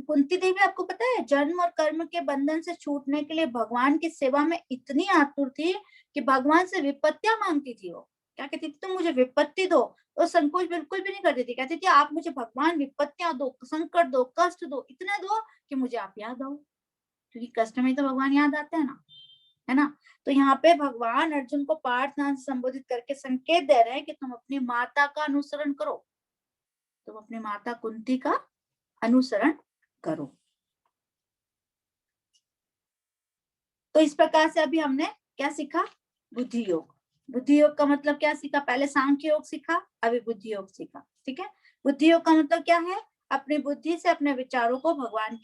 कुंती देवी आपको पता है जन्म और कर्म के बंधन से छूटने के लिए भगवान की सेवा में इतनी आतुर थी कि भगवान से विपत्तियां मांगती थी वो, क्या कहती थी, तुम मुझे विपत्ति दो, तो संकोच बिल्कुल भी नहीं करती थी, कहती थी आप मुझे भगवान विपत्तियां दो, संकट दो, कष्ट दो, इतना दो कि मुझे आप याद आओ, क्योंकि कष्ट में तो भगवान याद आते हैं ना, है ना। तो यहाँ पे भगवान अर्जुन को पार्थ नाम से संबोधित करके संकेत दे रहे हैं कि तुम अपनी माता का अनुसरण करो, तुम अपनी माता कुंती का अनुसरण करो। तो इस प्रकार से अभी हमने क्या सीखा, बुद्धि योग। बुद्धि योग का मतलब क्या सीखा, पहले सांख्य योग सीखा, अभी बुद्धि योग सीखा, ठीक है। बुद्धि योग का मतलब क्या है, अपनी बुद्धि से अपने विचारों को भगवान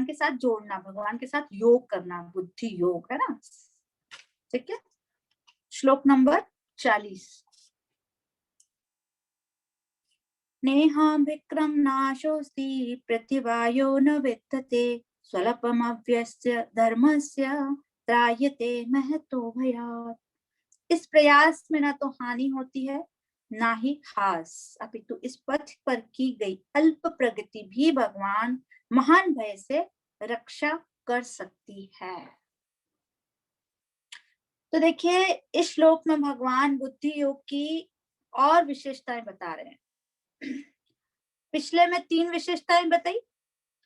के साथ जोड़ना, भगवान के साथ योग करना, बुद्धि योग, है ना, ठीक है। श्लोक नंबर 40। नेहां विक्रम नाशोस्ति प्रतिवायो न विद्यते स्वल्पमव्यस्य धर्मस्य त्रायते महतो भयात्। इस प्रयास में ना तो हानि होती है ना ही हास, अपितु इस पथ पर की गई अल्प प्रगति भी भगवान महान भय से रक्षा कर सकती है। तो देखिए इस श्लोक में भगवान बुद्धि योग की और विशेषताएं बता रहे हैं। पिछले में 3 विशेषताएं बताई,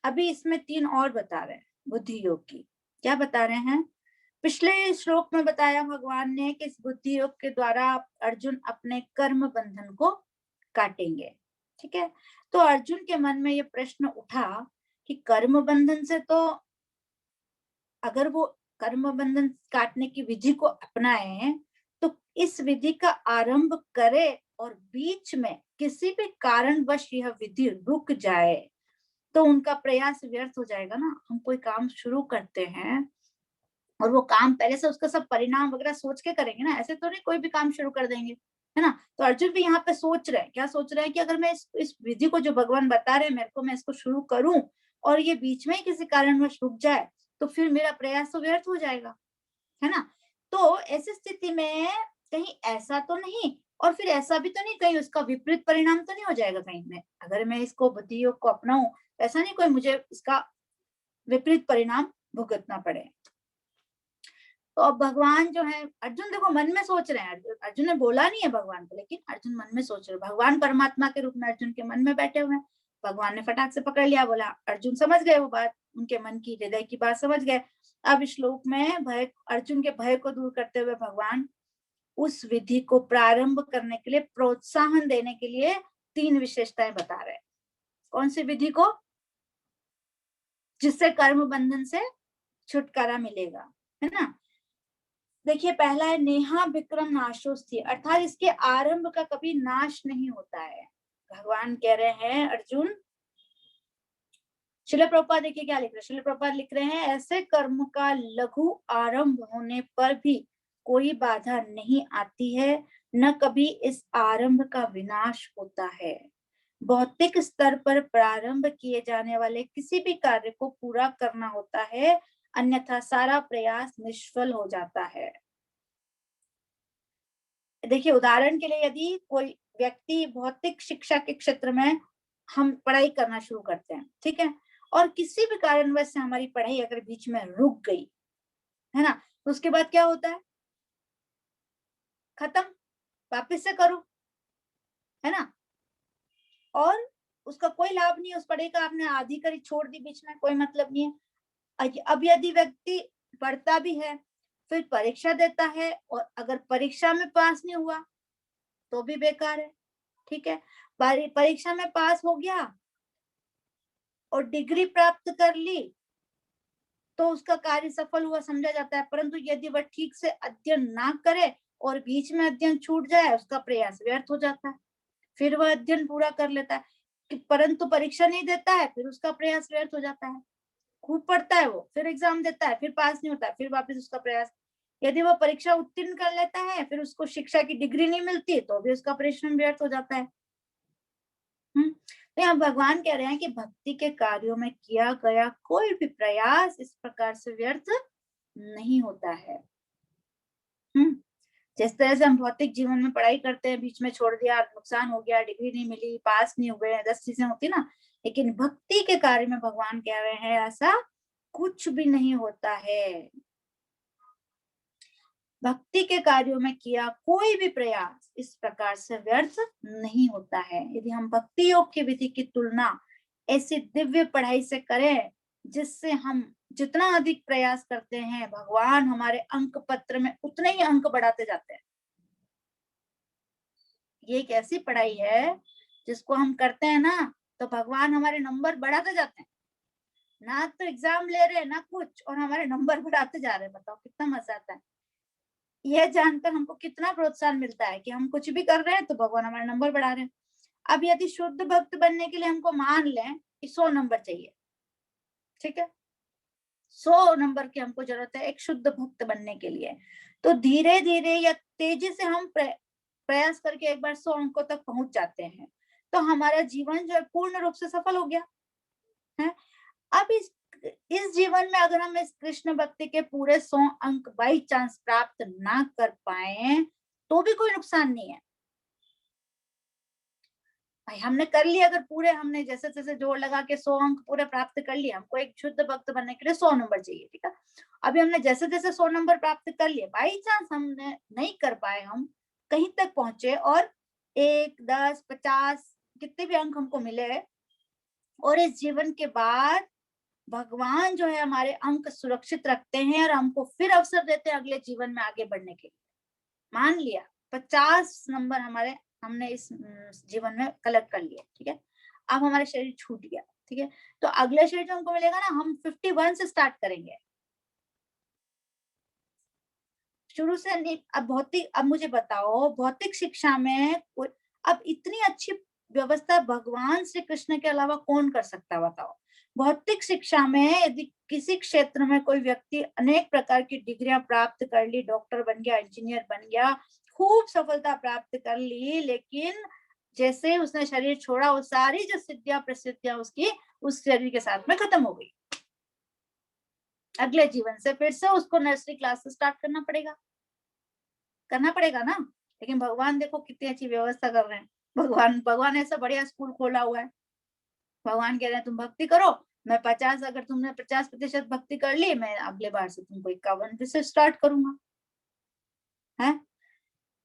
अभी इसमें 3 और बता रहे हैं बुद्धि योग की। क्या बता रहे हैं, पिछले श्लोक में बताया भगवान ने कि इस बुद्धि योग के द्वारा अर्जुन अपने कर्म बंधन को काटेंगे, ठीक है। तो अर्जुन के मन में ये प्रश्न उठा कि कर्म बंधन से तो, अगर वो कर्म बंधन काटने की विधि को अपनाए तो इस विधि का आरंभ करे और बीच में किसी भी कारणवश यह विधि रुक जाए तो उनका प्रयास व्यर्थ हो जाएगा ना। हम कोई काम शुरू करते हैं और वो काम पहले से उसका सब परिणाम वगैरह सोच के करेंगे ना, ऐसे तो नहीं कोई भी काम शुरू कर देंगे, है ना। तो अर्जुन भी यहाँ पे सोच रहे हैं, क्या सोच रहे हैं कि अगर मैं इस विधि को जो भगवान बता रहे हैं मेरे को, मैं इसको शुरू करूं और ये बीच में किसी कारणवश रुक जाए तो फिर मेरा प्रयास तो व्यर्थ हो जाएगा, है ना। तो ऐसी स्थिति में कहीं ऐसा तो नहीं, और फिर ऐसा भी तो नहीं कहीं उसका विपरीत परिणाम तो नहीं हो जाएगा कहीं में, अगर मैं इसको बुद्धि योग को अपनाऊं ऐसा नहीं कोई मुझे इसका विपरीत परिणाम भुगतना पड़े। तो अब भगवान जो है, अर्जुन देखो मन में सोच रहे हैं, अर्जुन ने बोला नहीं है भगवान को, लेकिन अर्जुन मन में सोच रहे, भगवान परमात्मा के रूप में अर्जुन के मन में बैठे हुए हैं। भगवान ने फटाक से पकड़ लिया, बोला, अर्जुन समझ गए वो बात, उनके मन की हृदय की बात समझ गए। अब श्लोक में भय, अर्जुन के भय को दूर करते हुए भगवान उस विधि को प्रारंभ करने के लिए प्रोत्साहन देने के लिए 3 विशेषताएं बता रहे हैं। कौन सी विधि को, जिससे कर्म बंधन से छुटकारा मिलेगा, है ना। देखिए पहला है नेहा विक्रम नाशोस्ति, अर्थात इसके आरंभ का कभी नाश नहीं होता है। भगवान कह रहे हैं अर्जुन, श्रील प्रभुपाद देखिए क्या लिख रहे हैं, श्रील प्रभुपाद लिख रहे हैं, ऐसे कर्म का लघु आरंभ होने पर भी कोई बाधा नहीं आती है, न कभी इस आरंभ का विनाश होता है। भौतिक स्तर पर प्रारंभ किए जाने वाले किसी भी कार्य को पूरा करना होता है, अन्यथा सारा प्रयास निष्फल हो जाता है। देखिए उदाहरण के लिए यदि कोई व्यक्ति भौतिक शिक्षा के क्षेत्र में हम पढ़ाई करना शुरू करते हैं, ठीक है, और किसी भी कारणवश से हमारी पढ़ाई अगर बीच में रुक गई, है ना, तो उसके बाद क्या होता है, खत्म, वापस से करो, है ना। और उसका कोई लाभ नहीं है, उस पढ़ाई का आपने आधी करी छोड़ दी बीच में, कोई मतलब नहीं है। अब यदि व्यक्ति पढ़ता भी है फिर परीक्षा देता है और अगर परीक्षा में पास नहीं हुआ तो भी बेकार है, ठीक है। परीक्षा में पास हो गया और डिग्री प्राप्त कर ली तो उसका कार्य सफल हुआ समझा जाता है, परंतु यदि वह ठीक से अध्ययन ना करे और बीच में अध्ययन छूट जाए उसका प्रयास व्यर्थ हो जाता है। फिर वह अध्ययन पूरा कर लेता है परंतु परीक्षा नहीं देता है, फिर उसका प्रयास व्यर्थ हो जाता है। खूब पढ़ता है वो, फिर एग्जाम देता है, फिर पास नहीं होता है, फिर वापस उसका प्रयास। यदि वो परीक्षा उत्तीर्ण कर लेता है फिर उसको शिक्षा की डिग्री नहीं मिलती तो भी उसका परिश्रम व्यर्थ हो जाता है। तो यहाँ भगवान कह रहे हैं कि भक्ति के कार्यों में किया गया कोई भी प्रयास इस प्रकार से व्यर्थ नहीं होता है। जिस तरह से हम भौतिक जीवन में पढ़ाई करते हैं, बीच में छोड़ दिया, नुकसान हो गया, डिग्री नहीं मिली, पास नहीं हुए, 10 चीजें होती ना, लेकिन भक्ति के कार्य में भगवान कह रहे हैं ऐसा कुछ भी नहीं होता है। भक्ति के कार्यों में किया कोई भी प्रयास इस प्रकार से व्यर्थ नहीं होता है। यदि हम भक्ति योग की विधि की तुलना ऐसी दिव्य पढ़ाई से करें जिससे हम जितना अधिक प्रयास करते हैं भगवान हमारे अंक पत्र में उतने ही अंक बढ़ाते जाते हैं। ये एक ऐसी पढ़ाई है जिसको हम करते हैं ना तो भगवान हमारे नंबर बढ़ाते जाते हैं। ना तो एग्जाम ले रहे हैं ना कुछ, और हमारे नंबर बढ़ाते जा रहे हैं। बताओ कितना मजा आता है। यह जानकर हमको कितना प्रोत्साहन मिलता है कि हम कुछ भी कर रहे हैं तो भगवान हमारे नंबर बढ़ा रहे हैं। अब यदि शुद्ध भक्त बनने के लिए हमको मान लें कि 100 नंबर चाहिए, ठीक है, 100 नंबर की हमको जरूरत है एक शुद्ध भक्त बनने के लिए, तो धीरे धीरे या तेजी से हम प्रयास करके एक बार 100 अंकों तक पहुंच जाते हैं तो हमारा जीवन जो है पूर्ण रूप से सफल हो गया है। अब इस जीवन में अगर हम इस कृष्ण भक्ति के पूरे 100 अंक बाई चांस प्राप्त ना कर पाए तो भी कोई नुकसान नहीं है भाई। हमने कर लिया, अगर पूरे हमने जैसे जैसे जोड़ लगा के 100 अंक पूरे प्राप्त कर लिए, हमको एक शुद्ध भक्त बनने के लिए 100 नंबर चाहिए, ठीक है। अभी हमने जैसे जैसे 100 नंबर प्राप्त कर लिए, बाई चांस हमने नहीं कर पाए, हम कहीं तक पहुंचे और 1, 10, 50 कितने भी अंक हमको मिले और इस जीवन के बाद भगवान जो है हमारे अंक सुरक्षित रखते हैं और हमको फिर अवसर देते हैं अगले जीवन में आगे बढ़ने के लिए। मान लिया 50 नंबर हमारे हमने इस जीवन में कलेक्ट कर लिया, ठीक है, अब हमारा शरीर छूट गया, ठीक है, तो अगले शरीर जो हमको मिलेगा ना, हम 51 से स्टार्ट करेंगे, शुरू से नहीं। अब मुझे बताओ भौतिक शिक्षा में अब इतनी अच्छी व्यवस्था भगवान श्री कृष्ण के अलावा कौन कर सकता है बताओ। भौतिक शिक्षा में यदि किसी क्षेत्र में कोई व्यक्ति अनेक प्रकार की डिग्रियां प्राप्त कर ली, डॉक्टर बन गया, इंजीनियर बन गया, खूब सफलता प्राप्त कर ली, लेकिन जैसे उसने शरीर छोड़ा वो सारी जो सिद्धियां प्रसिद्धियां उसकी उस शरीर के साथ में खत्म हो गई। अगले जीवन से फिर से उसको नर्सरी क्लास से स्टार्ट करना पड़ेगा ना। लेकिन भगवान देखो कितनी अच्छी व्यवस्था कर रहे हैं। भगवान ऐसा बढ़िया स्कूल खोला हुआ है। भगवान कह रहे हैं तुम भक्ति करो, मैं 50, अगर तुमने 50% भक्ति कर ली, मैं अगले बार से तुमको 51 से स्टार्ट करूंगा, है।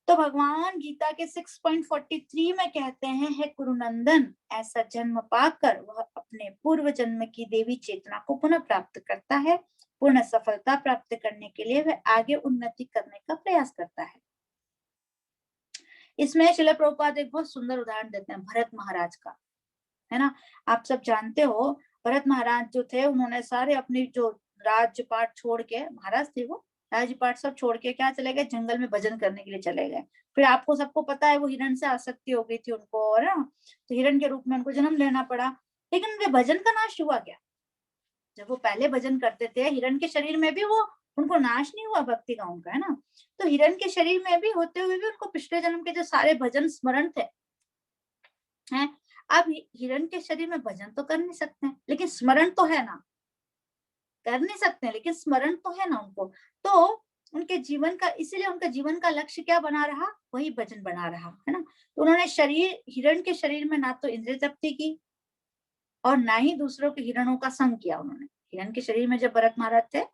तो भगवान गीता के 6.43 में कहते हैं, हे कुरुनंदन, ऐसा जन्म पाकर वह अपने पूर्व जन्म की देवी चेतना को पुनः प्राप्त करता है। पूर्ण सफलता प्राप्त करने के लिए वह आगे उन्नति करने का प्रयास करता है। इसमें श्रील प्रभुपाद एक बहुत सुंदर उदाहरण देते हैं भरत महाराज का, है ना। आप सब जानते हो भरत महाराज जो थे, उन्होंने सारे अपनी जो राज्यपाट छोड़ के, महाराज थे वो, राज्यपाट सब छोड़ के क्या चले गए, जंगल में भजन करने के लिए चले गए। फिर आपको सबको पता है वो हिरण से आसक्ति हो गई थी उनको, और तो हिरण के रूप में उनको जन्म लेना पड़ा। लेकिन उनके भजन का नाश हुआ क्या? जब वो पहले भजन करते थे हिरण के शरीर में भी वो, उनको नाश नहीं हुआ भक्ति का उनका, है ना। तो हिरण के शरीर में भी होते हुए भी उनको पिछले जन्म के जो सारे भजन स्मरण थे, हैं। अब हिरण के शरीर में भजन तो कर नहीं सकते हैं, लेकिन स्मरण तो है ना, कर नहीं सकते हैं लेकिन स्मरण तो है ना उनको। तो उनके जीवन का, इसीलिए उनका जीवन का लक्ष्य क्या बना रहा, वही भजन बना रहा, है ना। तो उन्होंने शरीर, हिरण के शरीर में ना तो इंद्रिय तृप्ति की और ना ही दूसरों के हिरणों का संग किया उन्होंने। हिरण के शरीर में जब भरत महाराज थे,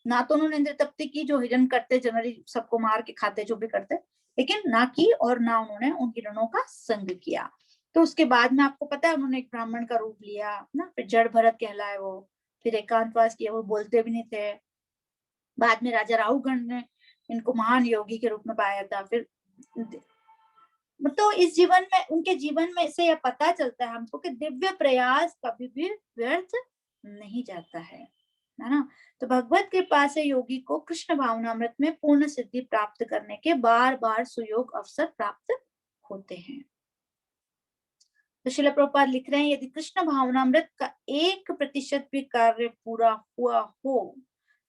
ना तो उन्होंने इंद्रिय तृप्ति की जो हिरण करते, जनरली सबको मार के खाते जो भी करते, लेकिन ना की, और ना उन्होंने उन हिरणों का संग किया। तो उसके बाद में आपको पता है उन्होंने एक ब्राह्मण का रूप लिया ना, फिर जड़ भरत कहलाए वो, फिर एकांतवास किया, वो बोलते भी नहीं थे। बाद में राजा राहुगण ने इनको महान योगी के रूप में पाया था। फिर तो इस जीवन में, उनके जीवन में से यह पता चलता है हमको कि दिव्य प्रयास कभी भी व्यर्थ नहीं जाता है ना। तो भगवत कृपा से योगी को कृष्ण भावनामृत में पूर्ण सिद्धि प्राप्त करने के बार बार सुयोग अवसर प्राप्त होते हैं। तो श्रील प्रभुपाद लिख रहे हैं, यदि कृष्ण भावनामृत का 1% भी कार्य पूरा हुआ हो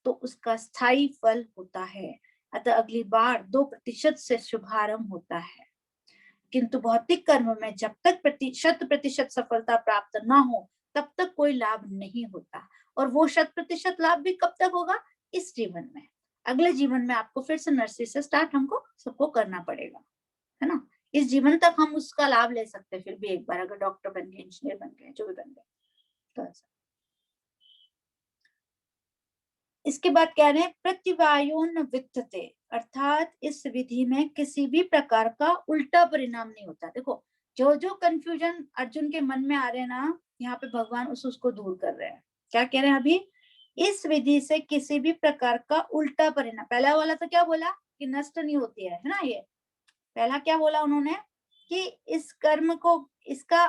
तो उसका स्थायी फल होता है, अतः अगली बार 2% से शुभारंभ होता है। किंतु भौतिक कर्म में जब तक 100% सफलता प्राप्त ना हो तब तक कोई लाभ नहीं होता, और वो 100% लाभ भी कब तक होगा, इस जीवन में। अगले जीवन में आपको फिर से नर्सरी से स्टार्ट हमको सबको करना पड़ेगा, है ना। इस जीवन तक हम उसका लाभ ले सकते हैं फिर भी एक बार, अगर डॉक्टर बन गए, इंजीनियर बन गए, जो भी बन गए तो ऐसा। इसके बाद कह रहे हैं प्रतिवायोन वित्तते, अर्थात इस विधि में किसी भी प्रकार का उल्टा परिणाम नहीं होता। देखो जो जो कंफ्यूजन अर्जुन के मन में आ रहे हैं ना, यहाँ पे भगवान उसको दूर कर रहे हैं। क्या कह रहे हैं अभी, इस विधि से किसी भी प्रकार का उल्टा परिणाम, पहला वाला तो क्या बोला कि नष्ट नहीं होती है ना, ये पहला क्या बोला उन्होंने कि इस कर्म को, इसका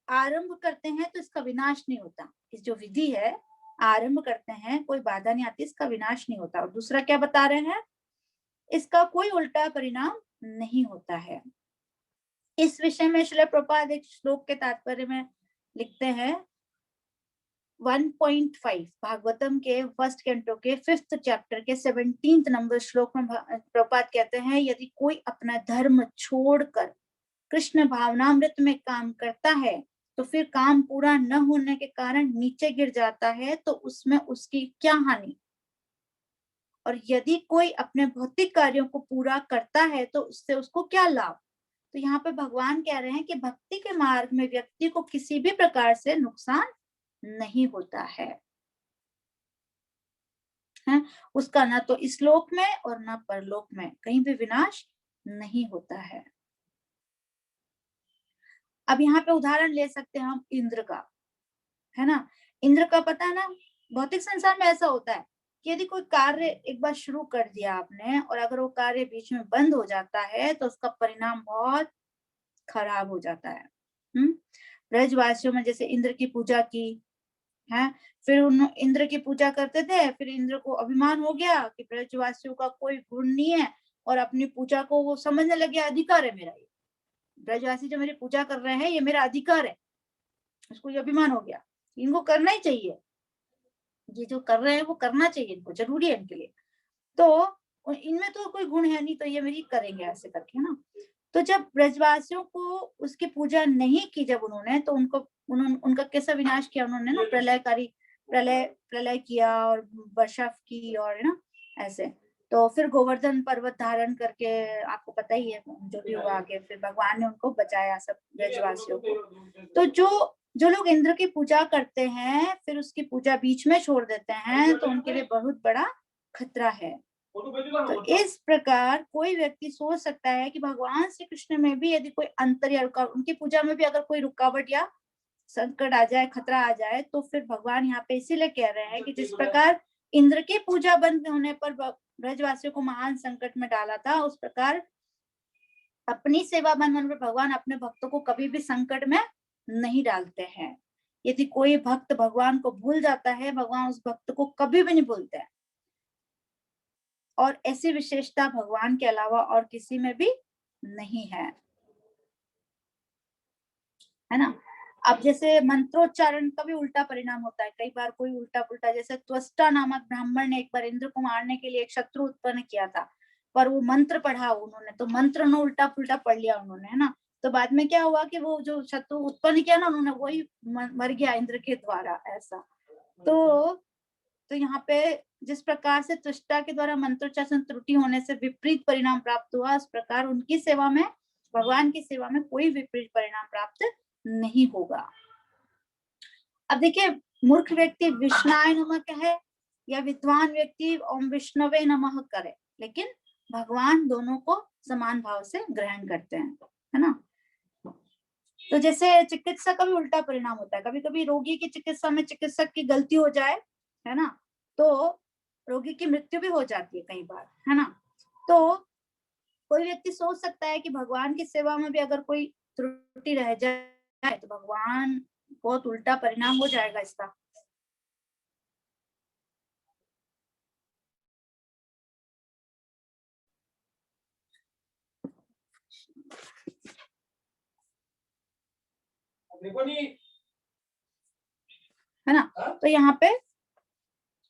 आरंभ करते हैं तो इसका विनाश नहीं होता। इस जो विधि है आरंभ करते हैं कोई बाधा नहीं आती, इसका विनाश नहीं होता। और दूसरा क्या बता रहे हैं, इसका कोई उल्टा परिणाम नहीं होता है। इस विषय में श्रील प्रभुपाद एक श्लोक के तात्पर्य में लिखते हैं 1.5 भागवतम के फर्स्ट कैंटो के 5th चैप्टर के 17th नंबर श्लोक में प्रभुपाद कहते हैं, यदि कोई अपना धर्म छोड़कर कृष्ण भावनामृत में काम करता है तो फिर काम पूरा न होने के कारण नीचे गिर जाता है, तो उसमें उसकी क्या हानि। और यदि कोई अपने भौतिक कार्यों को पूरा करता है तो उससे उसको क्या लाभ। तो यहाँ पे भगवान कह रहे हैं कि भक्ति के मार्ग में व्यक्ति को किसी भी प्रकार से नुकसान नहीं होता है, उसका ना तो इस लोक में और ना परलोक में कहीं भी विनाश नहीं होता है। अब यहाँ पे उदाहरण ले सकते हैं हम इंद्र का, है ना। इंद्र का पता है ना, भौतिक संसार में ऐसा होता है कि यदि कोई कार्य एक बार शुरू कर दिया आपने और अगर वो कार्य बीच में बंद हो जाता है तो उसका परिणाम बहुत खराब हो जाता है। ब्रजवासियों में जैसे इंद्र की पूजा की है, फिर उन इंद्र की पूजा करते थे, फिर इंद्र को अभिमान हो गया कि ब्रजवासियों का कोई गुण नहीं है और अपनी पूजा को वो समझने लगे अधिकार है मेरा, ये ब्रजवासी जो मेरी पूजा कर रहे हैं ये मेरा अधिकार है, उसको ये अभिमान हो गया, इनको करना ही चाहिए, ये जो कर रहे हैं वो करना चाहिए, इनको जरूरी है इनके लिए, तो इनमें तो कोई गुण है नहीं तो ये मेरी करेंगे ऐसे करके ना। तो जब ब्रजवासियों को उसकी पूजा नहीं की जब उन्होंने, तो उनका कैसा विनाश किया उन्होंने ना, प्रलयकारी प्रलय किया और वर्षा की और ना ऐसे। तो फिर गोवर्धन पर्वत धारण करके, आपको पता ही है जो भी हुआ आगे, फिर भगवान ने उनको बचाया सब ब्रजवासियों को। तो जो लोग इंद्र की पूजा करते हैं फिर उसकी पूजा बीच में छोड़ देते हैं तो उनके लिए बहुत बड़ा खतरा है। तो इस प्रकार कोई व्यक्ति सोच सकता है कि भगवान श्री कृष्ण में भी यदि कोई अंतर या रुकावट, उनकी पूजा में भी अगर कोई रुकावट या संकट आ जाए, खतरा आ जाए, तो फिर भगवान यहाँ पे इसीलिए कह रहे हैं कि जिस प्रकार इंद्र की पूजा बंद होने पर ब्रजवासियों को महान संकट में डाला था, उस प्रकार अपनी सेवा बंद होने पर भगवान अपने भक्तों को कभी भी संकट में नहीं डालते हैं। यदि कोई भक्त भगवान को भूल जाता है, भगवान उस भक्त को कभी भी नहीं भूलते हैं। और ऐसी विशेषता भगवान के अलावा और किसी में भी नहीं है ना। अब जैसे मंत्रोच्चारण का भी उल्टा परिणाम होता है, कई बार कोई उल्टा पुल्टा, जैसे त्वष्टा नामक ब्राह्मण ने एक बार इंद्र को मारने के लिए एक शत्रु उत्पन्न किया था, पर वो मंत्र पढ़ा उन्होंने, तो मंत्र ने उल्टा पुल्टा पढ़ लिया उन्होंने, है ना। तो बाद में क्या हुआ कि वो जो शत्रु उत्पन्न किया ना उन्होंने, वही मर गया इंद्र के द्वारा, ऐसा। तो यहाँ पे जिस प्रकार से त्वष्टा के द्वारा मंत्रोच्चारण त्रुटि होने से विपरीत परिणाम प्राप्त हुआ, उस प्रकार उनकी सेवा में, भगवान की सेवा में कोई विपरीत परिणाम प्राप्त नहीं होगा। अब देखिए, मूर्ख व्यक्ति विष्णाय नमः कहे या विद्वान व्यक्ति ओम विष्णवे नमः करे, लेकिन भगवान दोनों को समान भाव से ग्रहण करते हैं, है ना। तो जैसे चिकित्सा का भी उल्टा परिणाम होता है, कभी कभी रोगी की चिकित्सा में चिकित्सक की गलती हो जाए, है ना, तो रोगी की मृत्यु भी हो जाती है कई बार, है ना। तो कोई व्यक्ति सोच सकता है कि भगवान की सेवा में भी अगर कोई त्रुटि रह जाए तो भगवान बहुत उल्टा परिणाम हो जाएगा इसका। है ना। तो यहाँ पे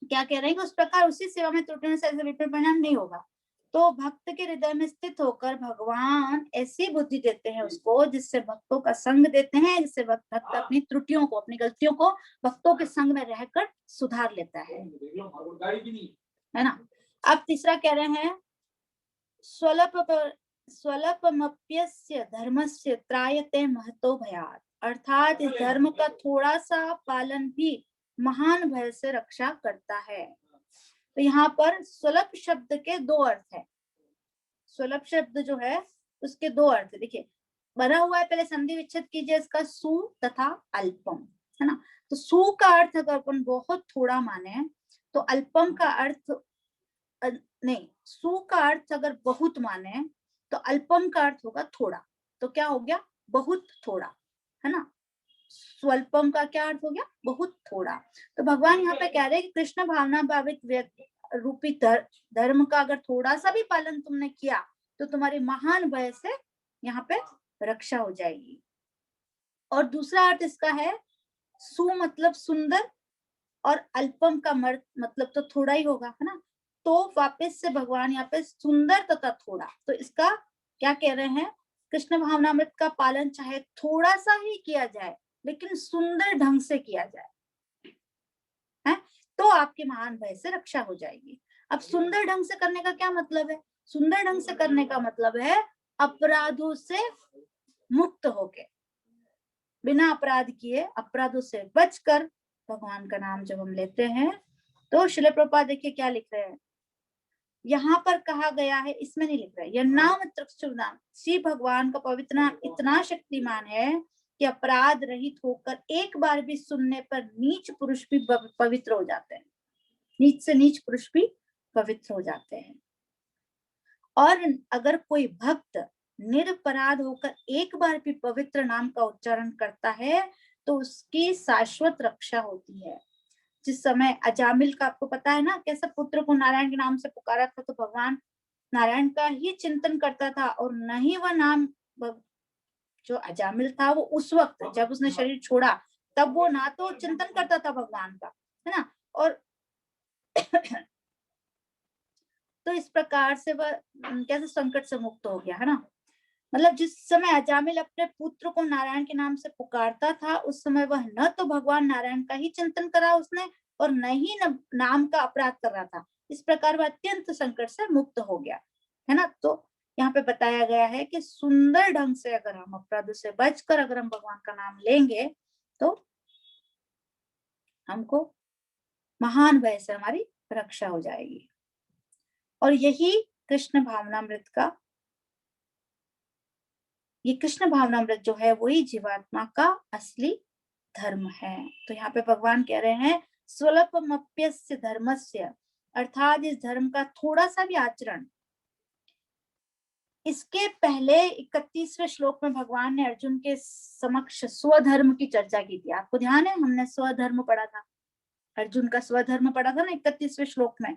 क्या कह रहे हैं कि उस प्रकार उसी सेवा में त्रुटि से ऐसा विपरीत परिणाम नहीं होगा। तो भक्त के हृदय में स्थित होकर भगवान ऐसी बुद्धि देते हैं उसको, जिससे भक्तों का संग देते हैं, जिससे भक्त अपनी त्रुटियों को, अपनी गलतियों को भक्तों के संग में रहकर सुधार लेता है ना। अब तीसरा कह रहे हैं स्वल्पमप्यस्य धर्मस्य त्रायते महतो भयात्, अर्थात इस धर्म का थोड़ा सा पालन भी महान भय से रक्षा करता है। तो यहाँ पर सुलभ शब्द के दो अर्थ है। सुलभ शब्द जो है उसके दो अर्थ है। देखिए बना हुआ है, पहले संधि विच्छेद कीजिए इसका, सु तथा अल्पम, है ना। तो सु का अर्थ अगर अपन बहुत थोड़ा माने तो अल्पम का अर्थ नहीं, सु का अर्थ अगर बहुत माने तो अल्पम का अर्थ होगा थोड़ा। तो क्या हो गया, बहुत थोड़ा, है ना। स्वल्पम का क्या अर्थ हो गया, बहुत थोड़ा। तो भगवान यहाँ पे कह रहे हैं कि कृष्ण भावना भावित रूपी धर्म का अगर थोड़ा सा भी पालन तुमने किया तो तुम्हारी महान भय से यहाँ पे रक्षा हो जाएगी। और दूसरा अर्थ इसका है, सु मतलब सुंदर और अल्पम का मतलब तो थोड़ा ही होगा, है ना। तो वापस से भगवान यहाँ पे सुंदर तथा थोड़ा, तो इसका क्या कह रहे हैं, कृष्ण भावनामृत का पालन चाहे थोड़ा सा ही किया जाए लेकिन सुंदर ढंग से किया जाए, है, तो आपकी महान भय से रक्षा हो जाएगी। अब सुंदर ढंग से करने का क्या मतलब है, सुंदर ढंग से करने का मतलब है अपराधों से मुक्त होके, बिना अपराध किए, अपराधों से बचकर भगवान का नाम जब हम लेते हैं तो श्रील प्रभुपाद देखिए क्या लिख रहे हैं, यहाँ पर कहा गया है, इसमें नहीं लिख रहा है, यह नाम नाम श्री भगवान का पवित्र नाम इतना शक्तिमान है कि अपराध रहित होकर एक बार भी सुनने पर नीच पुरुष भी पवित्र हो जाते हैं, नीच से नीच पुरुष भी पवित्र हो जाते हैं। और अगर कोई भक्त निरपराध होकर एक बार भी पवित्र नाम का उच्चारण करता है तो उसकी शाश्वत रक्षा होती है। जिस समय अजामिल का आपको पता है ना, कैसे पुत्र को नारायण के नाम से पुकारा था, तो भगवान नारायण का ही चिंतन करता था और नहीं वह नाम, जो अजामिल था वो उस वक्त जब उसने शरीर छोड़ा तब वो ना तो चिंतन करता था भगवान का, है ना, और तो इस प्रकार से वह कैसे संकट से मुक्त हो गया, है ना। मतलब जिस समय अजामिल अपने पुत्र को नारायण के नाम से पुकारता था उस समय वह न तो भगवान नारायण का ही चिंतन करा उसने और न ही नाम का अपराध कर रहा था। इस प्रकार वह अत्यंत संकट से मुक्त हो गया, है ना। तो यहाँ पे बताया गया है कि सुंदर ढंग से अगर हम अपराधों से बचकर अगर हम भगवान का नाम लेंगे तो हमको महान भय से हमारी रक्षा हो जाएगी। और यही कृष्ण भावनामृत का, ये कृष्ण भावनामृत जो है वही जीवात्मा का असली धर्म है। तो यहाँ पे भगवान कह रहे हैं स्वल्पमप्यस्य धर्मस्य, अर्थात इस धर्म का थोड़ा सा भी आचरण। इसके पहले 31वें श्लोक में भगवान ने अर्जुन के समक्ष स्वधर्म की चर्चा की थी। आपको ध्यान है, हमने स्वधर्म पढ़ा था, अर्जुन का स्वधर्म पढ़ा था ना 31वें श्लोक में।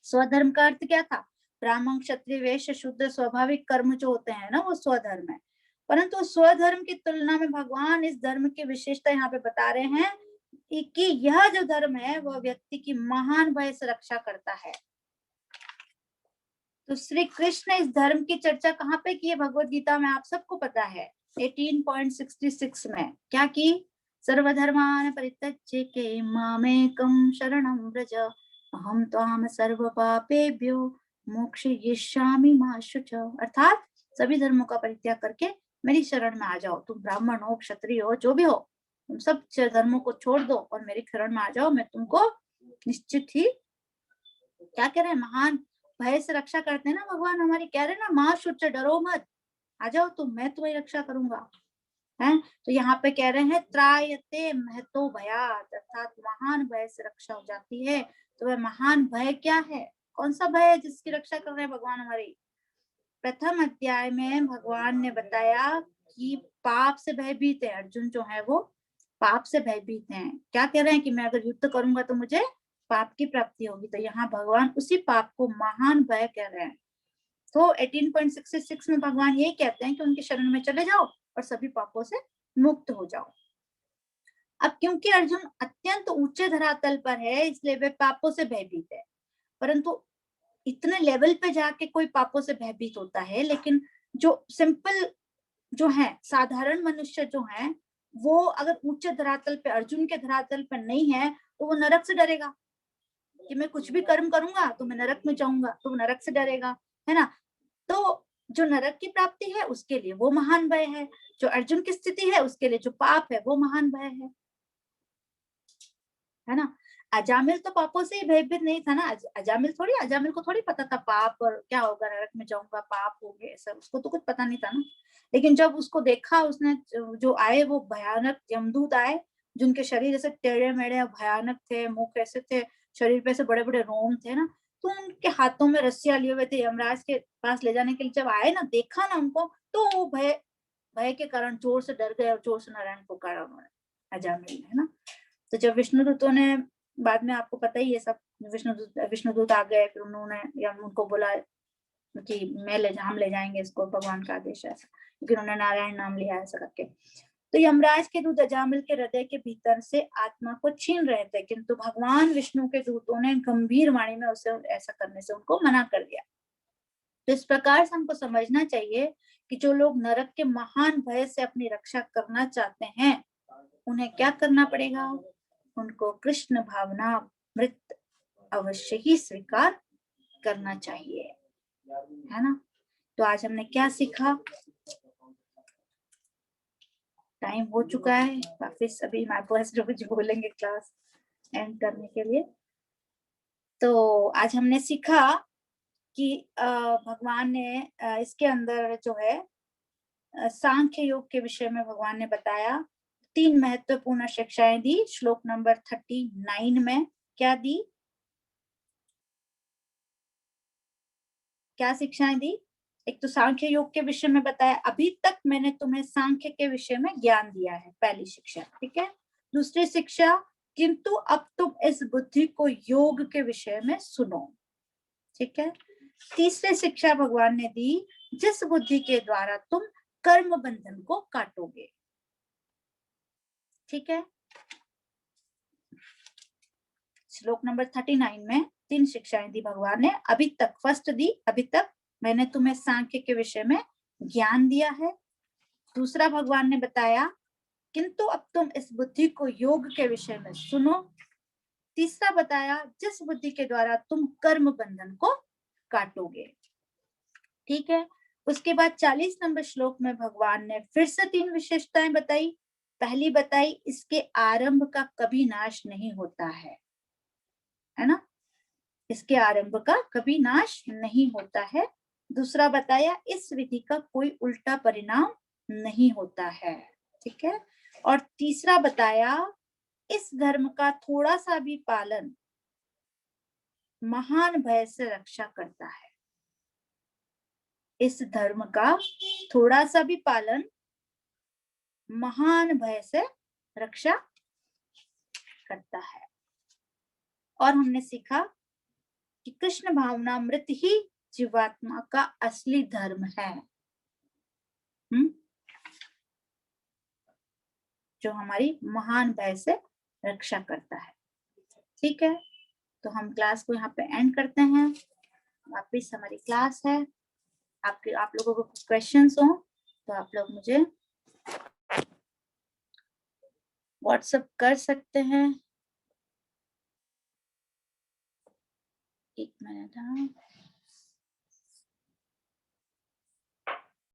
स्वधर्म का अर्थ क्या था, ब्राह्मण क्षत्रिय वैश्य शूद्र स्वाभाविक कर्म जो होते हैं ना वो स्वधर्म है। परंतु स्वधर्म की तुलना में भगवान इस धर्म की विशेषता यहाँ पे बता रहे हैं कि यह जो धर्म है वह व्यक्ति की महान भय से रक्षा करता है। तो श्री कृष्ण इस धर्म की चर्चा कहाँ पे की है, भगवत गीता में, आप सबको पता है 18.66 में क्या की, सर्वधर्मान परित्यज्य मामेकं शरणं व्रज अहम त्वाम सर्व पापेभ्यो मोक्षयिष्यामि मा शुच। अर्थात सभी धर्मों का परित्याग करके मेरी शरण में आ जाओ, तुम ब्राह्मण हो क्षत्रिय हो जो भी हो, तुम सब धर्मों को छोड़ दो और मेरी शरण में आ जाओ, मैं तुमको निश्चित ही क्या कह रहे हैं, महान भय से रक्षा करते हैं ना भगवान हमारी, कह रहे हैं ना माँ शुच डरो मत, आ जाओ तुम, मैं तुम्हारी रक्षा करूंगा, है। तो यहाँ पे कह रहे हैं त्रायते महतो भयात, अर्थात महान भय से रक्षा हो जाती है। तो वह महान भय क्या है, कौन सा भय है जिसकी रक्षा कर रहे हैं भगवान हमारी। प्रथम अध्याय में भगवान ने बताया कि पाप से भयभीत है अर्जुन, जो है वो पाप से भयभीत हैं। क्या कह रहे हैं कि मैं अगर युद्ध करूंगा तो मुझे पाप की प्राप्ति होगी। तो यहाँ भगवान उसी पाप को महान भय कह रहे हैं। तो 18.66 में भगवान यही कहते हैं कि उनकी शरण में चले जाओ और सभी पापों से मुक्त हो जाओ। अब क्योंकि अर्जुन अत्यंत ऊंचे धरातल पर है इसलिए वे पापों से भयभीत है, परंतु इतने लेवल पे जाके कोई पापों से भयभीत होता है, लेकिन जो सिंपल जो है साधारण मनुष्य जो है वो अगर ऊंचे धरातल पे अर्जुन के धरातल पे नहीं है तो वो नरक से डरेगा कि मैं कुछ भी कर्म करूंगा तो मैं नरक में जाऊंगा, तो वो नरक से डरेगा, है ना। तो जो नरक की प्राप्ति है उसके लिए वो महान भय है, जो अर्जुन की स्थिति है उसके लिए जो पाप है वो महान भय है ना। अजामिल तो पापों से ही भयभीत नहीं था ना। अजामिल को थोड़ी पता था पाप और क्या होगा, नरक में जाऊंगा, पाप हो गए, सब उसको तो कुछ पता नहीं था ना। लेकिन जब उसको देखा, उसने जो आए वो भयानक यमदूत आए, जिनके शरीर ऐसे टेढ़े मेढ़े भयानक थे, मुंह कैसे थे, शरीर पे ऐसे बड़े बड़े रोम थे ना, तो उनके हाथों में रस्सियां लिए हुए थे, यमराज के पास ले जाने के लिए जब आए ना, देखा ना उनको, तो वो भय के कारण जोर से डर गए और जोर से नारायण पुकारा उन्होंने, अजामिल ने, है ना। तो जब विष्णुदूतों ने, बाद में आपको पता ही है सब, विष्णुदूत आ गए, फिर उन्होंने या उनको बोला कि हम ले जाएंगे इसको, भगवान का आदेश है ऐसा, क्योंकि उन्होंने नारायण नाम लिया ऐसा करके। तो यमराज के दूत अजामिल के हृदय के भीतर से आत्मा को छीन रहे थे, किंतु भगवान विष्णु के दूतों ने गंभीर वाणी में उसे ऐसा करने से उनको मना कर दिया। तो इस प्रकार से हमको समझना चाहिए कि जो लोग नरक के महान भय से अपनी रक्षा करना चाहते हैं, उन्हें क्या करना पड़ेगा? उनको कृष्ण भावना मृत अवश्य ही स्वीकार करना चाहिए, है ना। तो आज हमने क्या सीखा? टाइम हो चुका है, वापिस अभी हमारे पास जो कुछ बोलेंगे क्लास एंड करने के लिए। तो आज हमने सीखा कि भगवान ने इसके अंदर जो है सांख्य योग के विषय में भगवान ने बताया, 3 महत्वपूर्ण शिक्षाएं दी। श्लोक नंबर 39 में क्या दी? क्या शिक्षाएं दी? एक तो सांख्य योग के विषय में बताया, अभी तक मैंने तुम्हें सांख्य के विषय में ज्ञान दिया है, पहली शिक्षा, ठीक है। दूसरी शिक्षा, किंतु अब तुम इस बुद्धि को योग के विषय में सुनो, ठीक है। तीसरी शिक्षा भगवान ने दी, जिस बुद्धि के द्वारा तुम कर्म बंधन को काटोगे, ठीक है। श्लोक नंबर 39 में 3 शिक्षाएं दी भगवान ने। अभी तक फर्स्ट दी, अभी तक मैंने तुम्हें सांख्य के विषय में ज्ञान दिया है। दूसरा भगवान ने बताया, किंतु अब तुम इस बुद्धि को योग के विषय में सुनो। तीसरा बताया, जिस बुद्धि के द्वारा तुम कर्म बंधन को काटोगे, ठीक है। उसके बाद 40 नंबर श्लोक में भगवान ने फिर से 3 विशेषताएं बताई। पहली बताई, इसके आरंभ का कभी नाश नहीं होता है ना, इसके आरंभ का कभी नाश नहीं होता है। दूसरा बताया, इस विधि का कोई उल्टा परिणाम नहीं होता है, ठीक है। और तीसरा बताया, इस धर्म का थोड़ा सा भी पालन महान भय से रक्षा करता है। इस धर्म का थोड़ा सा भी पालन महान भय से रक्षा करता है। और हमने सीखा कि कृष्ण भावना मृत ही जीवात्मा का असली धर्म है, जो हमारी महान भय से रक्षा करता है, ठीक है। तो हम क्लास को यहाँ पे एंड करते हैं। वापिस हमारी क्लास है। आप लोगों को कुछ क्वेश्चंस हो तो आप लोग मुझे व्हाट्सएप कर सकते हैं। 1 मिनट।